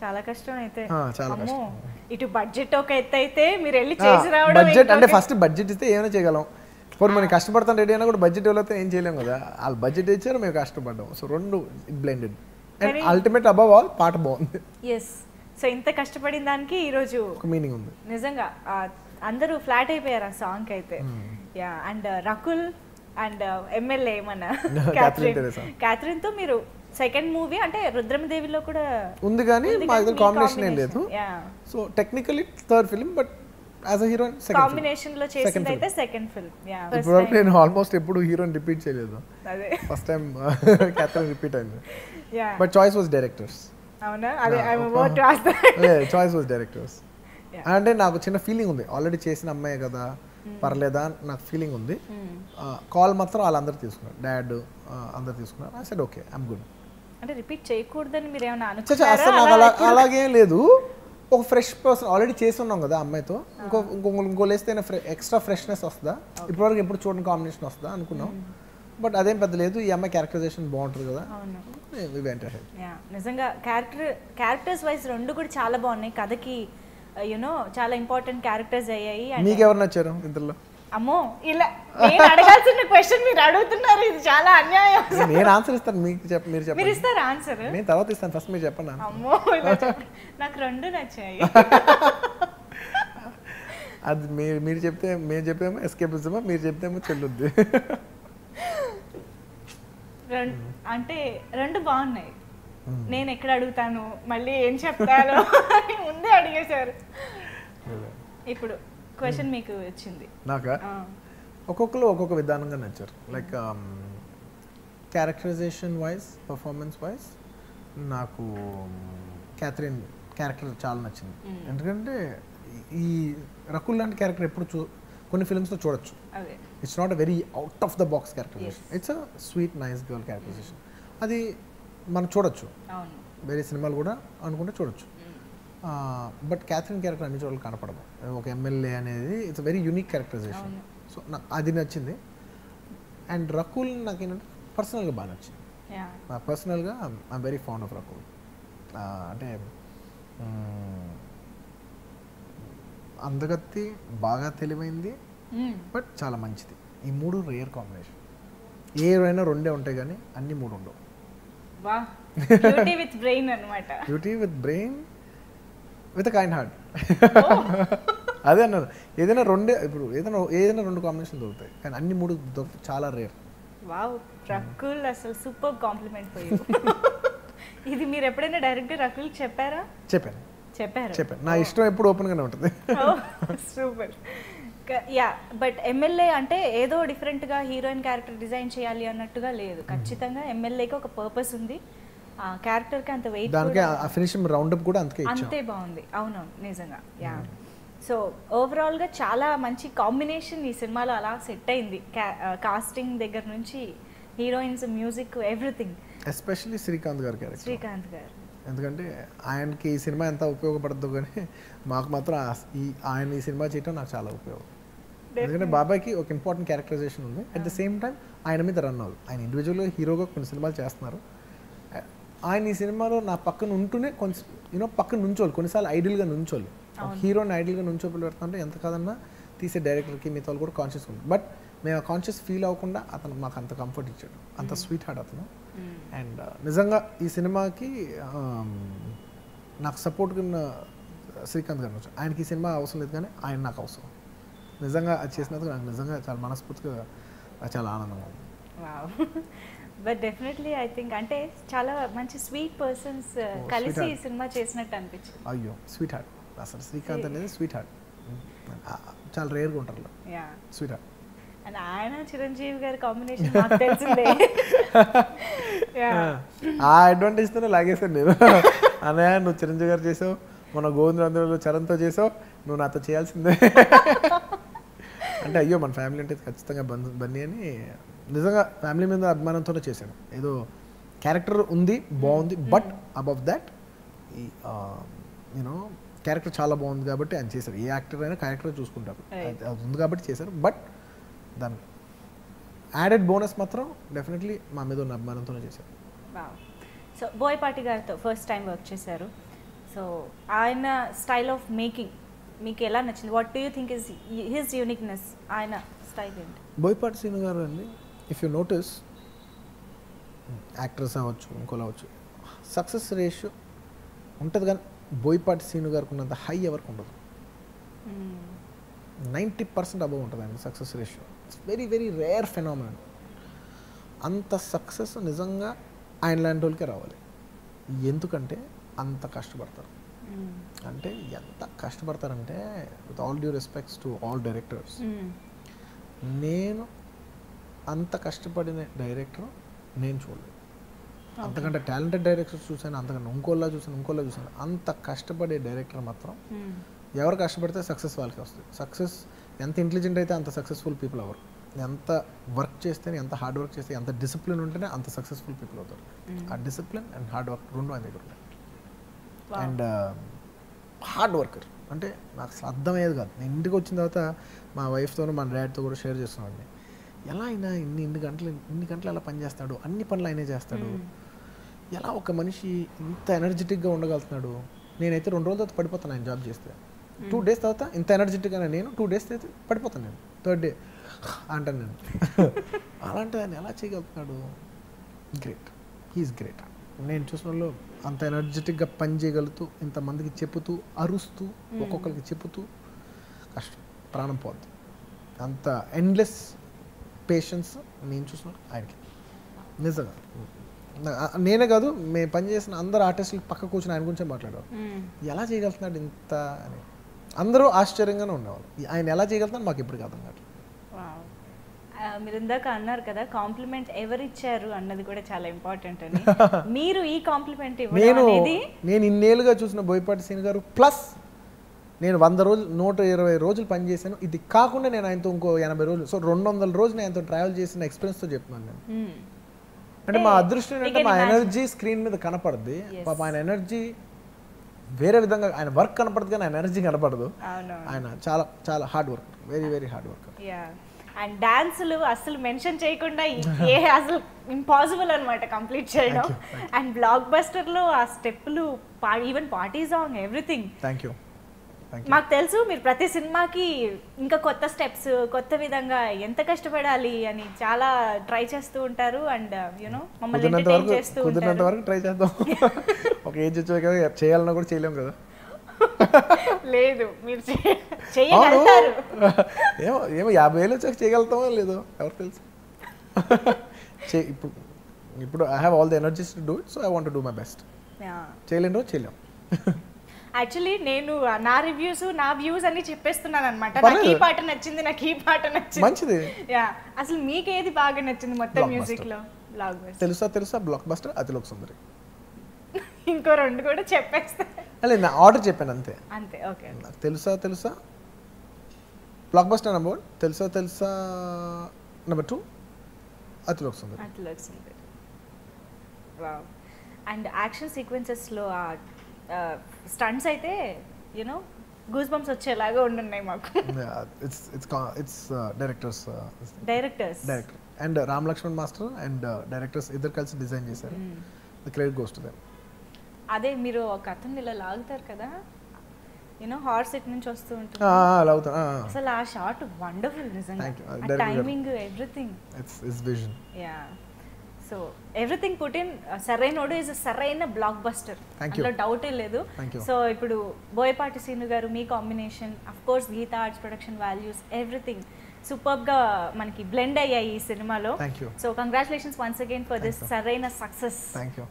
చాలా కష్టం అయితే. చాలా కష్టం. ఇటు బడ్జెట్ ఒక ఎత్తు అయితే మీరు వెళ్ళి చేసి రావడం. బడ్జెట్ అంటే ఫస్ట్ బడ్జెట్ ఇస్తే ఏమైనా చేయగలం. ఇప్పుడు మనం కష్టపడతాం రెడీ అయినా కూడా బడ్జెట్ ఇవ్వలేకపోతే ఏం చేయలేం కదా. వాళ్ళు బడ్జెట్ ఇచ్చారు, మేము కష్టపడ్డాం. సో రెండు blended. And ultimate above all పాట బాగుంది. సో ఇంత కష్టపడిన దానికి ఈరోజు ఒక మీనింగ్ ఉంది నిజంగా. అందరూ ఫ్లాట్ అయిపోయారు ఆ సాంగ్ అయితే. అండ్ రకుల్ అండ్ ఎమ్మెల్యే మన క్యాథరిన్ తో మీరు సెకండ్ మూవీ అంటే రుద్రమదేవిలో కూడా ఉంది, కానీ మా దగ్గర కాంబినేషన్ ఏం లేదు. So technically third film, but as a heroine combination లో చేసింది అయితే సెకండ్ ఫిల్మ్. ఇప్పుడు నేను ఆల్మోస్ట్ ఎప్పుడు హీరోయిన్ రిపీట్ చేయలేదు. అదే ఫస్ట్ టైం క్యాథరిన్ రిపీట్ అయింది. But choice was directors. అవునా? అదే I am about to ask that. Choice was directors. అంటే నాకు చిన్న ఫీలింగ్ ఉంది, ఆల్రెడీ చేసిన అమ్మాయి కదా పర్లేదా నాకు ఫీలింగ్ ఉంది. కాల్ మాత్రం వాళ్ళందరూ తీసుకున్నారు, డాడ్ అందరు తీసుకున్నారు. I said okay, I'm good. అంటే రిపీట్ చేయకూడదని మీరు ఏమైనా అనుకున్నారా? అసలు నాకు అలాగేం లేదు. ఒక ఫ్రెష్ పర్సన్ ఆల్రెడీ చేసి ఉన్నాం కదా అమ్మాయితో, ఇంకో లేస్తే ఎక్స్ట్రా ఫ్రెష్నెస్ వస్తుందా, ఇప్పటివరకు ఎప్పుడు చూడని కాంబినేషన్ వస్తుందా అనుకున్నాం. బట్ అదేం పెద్ద లేదు, ఈ అమ్మాయి క్యారెక్టరైజేషన్ బాగుంటుంది కదా. నిజంగా క్యారెక్టర్స్ వైజ్ రెండు కూడా చాలా బాగున్నాయి. కథకి యూనో చాలా ఇంపార్టెంట్ క్యారెక్టర్స్ అయ్యాయి. మీకు ఎవరు నచ్చారు ఇందులో? అమ్మో, ఇలా నేను అడగాల్సిన క్వశ్చన్ మీరు అడుగుతున్నారు, ఇది చాలా అన్యాయం. నేను ఆన్సర్ ఇస్తాను, మీకు మీరు చెప్పండి. మీరు ఇస్తారా ఆన్సర్? నేను తర్వాత ఇస్తాను, ఫస్ట్ మీరు చెప్పండి. అమ్మో, నాకు రెండు నచ్చాయి. అది మీరు చెప్తే మేము చెప్తేమో ఎస్కేపిజమా, మీరు చెప్తేమో చెల్లుద్ది. అంటే రెండు బాగున్నాయి. నేను ఎక్కడ అడుగుతాను మళ్ళీ ఏం చెప్తాను ముందే అడిగేశారు. ఇప్పుడు క్వశ్చన్ మీకు వచ్చింది. నాకా? ఒక్కొక్కరు ఒక్కొక్క విధానంగా నచ్చారు. Like characterization wise, performance wise నాకు క్యాథరిన్ క్యారెక్టర్ చాలా నచ్చింది. ఎందుకంటే ఈ రకుల్ లాంటి క్యారెక్టర్ ఎప్పుడు కొన్ని ఫిల్మ్స్లో చూడొచ్చు. It's not a very out of the box characterization, it's a sweet nice girl characterization. అది మనం చూడొచ్చు, వేరే సినిమాలు కూడా అనుకుంటే చూడొచ్చు. బట్ క్యాథరిన్ క్యారెక్టర్ అన్ని చోట్ల కనపడదు. ఒక ఎమ్మెల్యే అనేది it's very unique characterization. So నాకు అది నచ్చింది. అండ్ రకుల్ నాకు ఏంటంటే పర్సనల్గా బాగా నచ్చింది. పర్సనల్గా I'm very fond of Rakul. అంటే అందగత్తి, బాగా తెలివైంది, బట్ చాలా మంచిది. ఈ మూడు రేర్ కాంబినేషన్. ఏవైనా రెండే ఉంటాయి కానీ అన్ని మూడు ఉండవు. బ్యూటీ విత్ బ్రెయిన్ అన్నమాట. Beauty with brain with kind heart. అదే అన్నారు, ఏదైనా రెండే, ఇప్పుడు ఏదైనా రెండు కాంబినేషన్ దొరుకుతాయి కానీ అన్ని మూడు దొరుకుతాయి, చాలా రేర్. వావ్, రకుల్ అసలు సూపర్ కాంప్లిమెంట్ ఫర్ యు. ఇది మీరు ఎప్పుడైనా డైరెక్ట్ రకుల్ చెప్పారా? చెప్పాను. నా ఇష్టం ఎప్పుడు ఓపెన్ గానే ఉంటుంది. సూపర్. యా, బట్ ఎమ్మెల్యే అంటే ఏదో డిఫరెంట్ గా హీరోయిన్ క్యారెక్టర్ డిజైన్ చేయాలి అన్నట్టుగా లేదు. ఖచ్చితంగా ఎమ్మెల్యేకి ఒక పర్పస్ ఉంది, ఆ క్యారెక్టర్ కి అంత వెయిట్, దానికి ఆ ఫినిషింగ్ రౌండ్ అప్ కూడా అంతే బాగుంది. అవునవును, నిజంగా. యా, సో ఓవరాల్ గా చాలా మంచి కాంబినేషన్ ఈ సినిమాలో అలా సెట్ అయింది. కాస్టింగ్ దగ్గర నుంచి heroines, music, everything especially Srikanth గారి క్యారెక్టర్. శ్రీకాంత్ గారు ఎందుకంటే ఆయనకి ఈ సినిమా ఎంత ఉపయోగపడద్దు కానీ మాకు మాత్రం ఆయన ఈ సినిమా చేయటం నాకు చాలా ఉపయోగం. ఎందుకంటే బాబాయ్కి ఒక ఇంపార్టెంట్ క్యారెక్టరైజేషన్ ఉంది. అట్ ద సేమ్ టైం ఆయన మీద రన్ అవ్వాలి. ఆయన ఇండివిజువల్గా హీరోగా కొన్ని సినిమాలు చేస్తున్నారు. ఆయన ఈ సినిమాలో నా పక్కన ఉంటూనే కొంచెం పక్కన నుంచోవాలి, కొన్నిసార్లు ఐడియల్గా నుంచోవాలి. హీరోని ఐడియల్గా నుంచోపలు పెడుతుంటే ఎంత కాదన్నా తీసే డైరెక్టర్కి మిగతా వాళ్ళు కూడా కాన్షియస్ ఉంటుంది. బట్ మేము ఆ కాన్షియస్ ఫీల్ అవ్వకుండా అతను మాకు అంత కంఫర్ట్ ఇచ్చాడు, అంత స్వీట్ హార్ట్ అతను. అండ్ నిజంగా ఈ సినిమాకి నాకు సపోర్ట్గా ఉన్న శ్రీకాంత్ గారు వచ్చారు. ఆయనకి ఈ సినిమా అవసరం లేదు కానీ ఆయన నాకు అవసరం. నిజంగా అది చేసినందుకు నాకు నిజంగా చాలా మనస్ఫూర్తిగా చాలా ఆనందంగా ఉంది. బట్ డెఫినెట్లీ ఐ థింక్ అంటే చాలా మంచి స్వీట్ పర్సన్స్ కలిసి ఈ సినిమా చేసినట్టు అనిపించింది. అయ్యో స్వీట్ హార్ట్, అసలు శ్రీకాంత్ అనేది స్వీట్ హార్ట్, చాలా రేర్గా ఉంటారు స్వీట్ హార్ట్. అండ్ ఆయన చిరంజీవి గారి కాంబినేషన్ నాకు తెలిసిందే. ఆ అడ్వాంటేజ్తోనే లాగేశాను నేను. అన్నయ్య నువ్వు చిరంజీవి గారు చేసావు, మన గోవిందరాజులో చరణ్తో చేసావు, నువ్వు నాతో చేయాల్సిందే అంటే అయ్యో మన ఫ్యామిలీ అంటే ఖచ్చితంగా బన్నీ అని నిజంగా ఫ్యామిలీ మీద అభిమానంతోనే చేశాను. ఏదో క్యారెక్టర్ ఉంది బాగుంది, బట్ అబవ్ దాట్ ఈ యూనో క్యారెక్టర్ చాలా బాగుంది కాబట్టి ఆయన చేశారు. ఏ యాక్టర్ అయినా క్యారెక్టర్ చూసుకుంటారు, అది ఉంది కాబట్టి చేశారు. బట్ దాని యాడెడ్ బోనస్ మాత్రం డెఫినెట్లీ మా మీద ఉన్న అభిమానంతోనే చేశారు. సో బోయపాటి గారితో ఫస్ట్ టైం వర్క్ చేశారు. సో ఆయన స్టైల్ ఆఫ్ మేకింగ్ మీకు ఎలా నచ్చింది? What do you think is his uniqueness? ఆయన స్టైల్ ఏంటి? బోయపాటి శ్రీను గారు అండి, ఇఫ్ యూ నోటీస్ యాక్టర్స్ అవ్వచ్చు ఇంకోలా అవ్వచ్చు, సక్సెస్ రేషియో ఉంటుంది కానీ బోయపాటి శ్రీను గారికి ఉన్నంత హై ఎవరికి ఉండదు. 90% అబవ్ ఉంటుంది ఆయన success ratio. It's very very rare phenomenon. అంత సక్సెస్ నిజంగా ఆయన లాంటి వాళ్ళకే రావాలి. ఎందుకంటే అంత కష్టపడతారు. అంటే ఎంత కష్టపడతారంటే with all due respects to all directors, నేను అంత కష్టపడిన డైరెక్టర్ నేను చూడలేదు. అంతకంటే టాలెంటెడ్ డైరెక్టర్స్ చూసాను, అంతకంటే ఇంకోలా చూసాను. అంత కష్టపడే డైరెక్టర్ మాత్రం ఎవరు కష్టపడితే సక్సెస్ వాళ్ళకి వస్తుంది. సక్సెస్ ఎంత ఇంటెలిజెంట్ అయితే అంత సక్సెస్ఫుల్ పీపుల్ అవ్వరు. ఎంత వర్క్ చేస్తేనే, ఎంత హార్డ్ వర్క్ చేస్తే, ఎంత డిసిప్లిన్ ఉంటేనే అంత సక్సెస్ఫుల్ పీపుల్ అవుతారు. ఆ డిసిప్లిన్ అండ్ హార్డ్ వర్క్ రెండు ఆయన దగ్గర ఉంటాయి. అండ్ హార్డ్ వర్కర్ అంటే నాకు అసలు అర్థమయ్యేది కాదు. నేను ఇంటికి వచ్చిన తర్వాత మా వైఫ్తోనూ మా డాడ్తో కూడా షేర్ చేస్తున్నాను, ఎలా అయినా ఇన్ని గంటలు ఎలా పని చేస్తాడు, అన్ని పనులు ఆయనే చేస్తాడు, ఎలా ఒక మనిషి ఇంత ఎనర్జెటిక్గా ఉండగలుగుతున్నాడు. నేనైతే 2 రోజుల తర్వాత పడిపోతాను ఆయన జాబ్ చేస్తే. 2 days తర్వాత ఇంత ఎనర్జెటిక్గా నేను 2 days అయితే పడిపోతాను. నేను 3rd day అంటాను నేను. అలాంటి ఆయన ఎలా చేయగలుగుతున్నాడు? Great, he's great. నేను చూసిన వాళ్ళు అంత ఎనర్జెటిక్గా పని చేయగలుగుతూ, ఇంతమందికి చెప్పుతూ, అరుస్తూ, ఒక్కొక్కరికి చెప్పుతూ కష్టం, ప్రాణం పోద్ది. అంత ఎండ్లెస్ పేషెన్స్ నేను చూసిన ఆయనకి. నిజంగా నేనే కాదు, మేము పనిచేసిన అందరు ఆర్టిస్టులు పక్క కూర్చొని ఆయన గురించే మాట్లాడారు. ఎలా చేయగలుగుతున్నాడు ఇంత అని అందరూ ఆశ్చర్యంగానే ఉండేవాళ్ళు. ఆయన ఎలా చేయగలుగుతున్నాడు మాకు ఇప్పటికీ అర్థం కాదు. మీరు ఇందాక అన్నారు కదా కాంప్లిమెంట్ ఎవరు ఇచ్చారు అన్నది కూడా చాలా ఇంపార్టెంట్ అని. మీరు ఈ కాంప్లిమెంట్ నేను ఇన్నేళ్ళుగా చూసిన బోయపాటి శ్రీను గారు ప్లస్ నేను 100 రోజులు 120 రోజులు పనిచేశాను. ఇది కాకుండా నేను ఆయనతో ఇంకో 80 రోజులు, సో 200 రోజులు నేను ఆయనతో ట్రావెల్ చేసిన ఎక్స్పీరియన్స్తో చెప్తున్నాను నేను. అంటే మా అదృష్టం ఏంటంటే మా ఎనర్జీ స్క్రీన్ మీద కనపడుద్ది. పాప ఆయన ఎనర్జీ వేరే విధంగా, ఆయన వర్క్ కనపడదు కానీ ఆయన ఎనర్జీ కనపడదు. ఆయన చాలా చాలా hard work, very very hard work. And డాన్సులు అసలు మెన్షన్ చేయకుండా అసలు ఇంపాసిబుల్ అనమాట కంప్లీట్ చేయడం. అండ్ బ్లాక్ బస్టర్లో ఆ స్టెప్పులు, even party song, everything. Thank you. మాకు తెలుసు మీరు ప్రతి సినిమాకి ఇంకా కొత్త స్టెప్స్, కొత్త విధంగా ఎంత కష్టపడాలి అని చాలా ట్రై చేస్తూ ఉంటారు. అండ్ యూనో మమ్మల్ని ఎంటర్టైన్ చేస్తూ ఉంటారు. కుదిరినంత వరకు ట్రై చేద్దాం. ఒక ఏజ్ వచ్చాక చేయాలన్నా కూడా చేయలేం కదా. లేదు మీరు చేయగలుగుతారు. ఏమో 50 ఏళ్ళు వచ్చాక చేయగలుగుతామో లేదో ఎవరు తెలుసు. ఇప్పుడు I have all the energies to do it, so I want to do my best. చేయలేను రోజు చేయలేం. యాక్చువల్లీ నేను నా రివ్యూస్, నా వ్యూస్ అన్ని చెప్పేస్తున్నాను అనమాట. నాకు ఈ పాట నచ్చింది, నాకు ఈ పాట నచ్చింది. మంచిది. అసలు మీకు ఏది బాగా నచ్చింది మొత్తం మ్యూజిక్ లో? బ్లాక్ బస్టర్ తెలుసా బ్లాక్ బస్టర్, అతిలోక సుందరి. ఇంకో 2 కూడా చెప్పేస్తా. నా ఆర్డర్ చెప్పాను అంతే. ఓకే. నాకు తెలుసా బ్లాక్ బస్టర్ నెంబర్ 1, తెలుసా number 2, Athiloka Sundari. And action సీక్వెన్సెస్లో స్టంట్స్ అయితే యూనో గూస్ బంప్స్ వచ్చేలాగా ఉండున్నాయి మాకు. It's director and Ram Lakshman master and directors ఇద్దరు కలిసి డిజైన్ చేశారు. The credit goes to them. అదే మీరు ఒక అతను ఇలా లాగుతారు కదా, యూనో హార్స్ ఇట్ నుంచి వస్తూ ఉంటుంది అసలు ఆ షాట్ వండర్ఫుల్ నిజంగా. Timing everything it's vision. Yeah so everything put in. Sarrainodu is సరైన బ్లాక్ బస్టర్, అందులో డౌటే లేదు. సో ఇప్పుడు బోయపాటి శ్రీను గారు మీ combination, of course Geetha Arts production values everything superb గా మనకి బ్లెండ్ అయ్యాయి ఈ సినిమాలో. So congratulations once again for this సరైన success.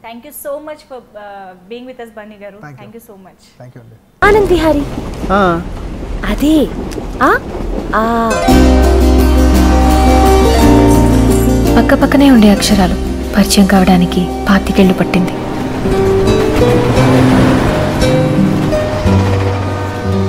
Thank you so much for being with us Bunny garu. Thank you so much. Anand Vihari అదే పక్క పక్కనే ఉండే అక్షరాలు పరిచయం కావడానికి 25 ఏళ్ళు పట్టింది.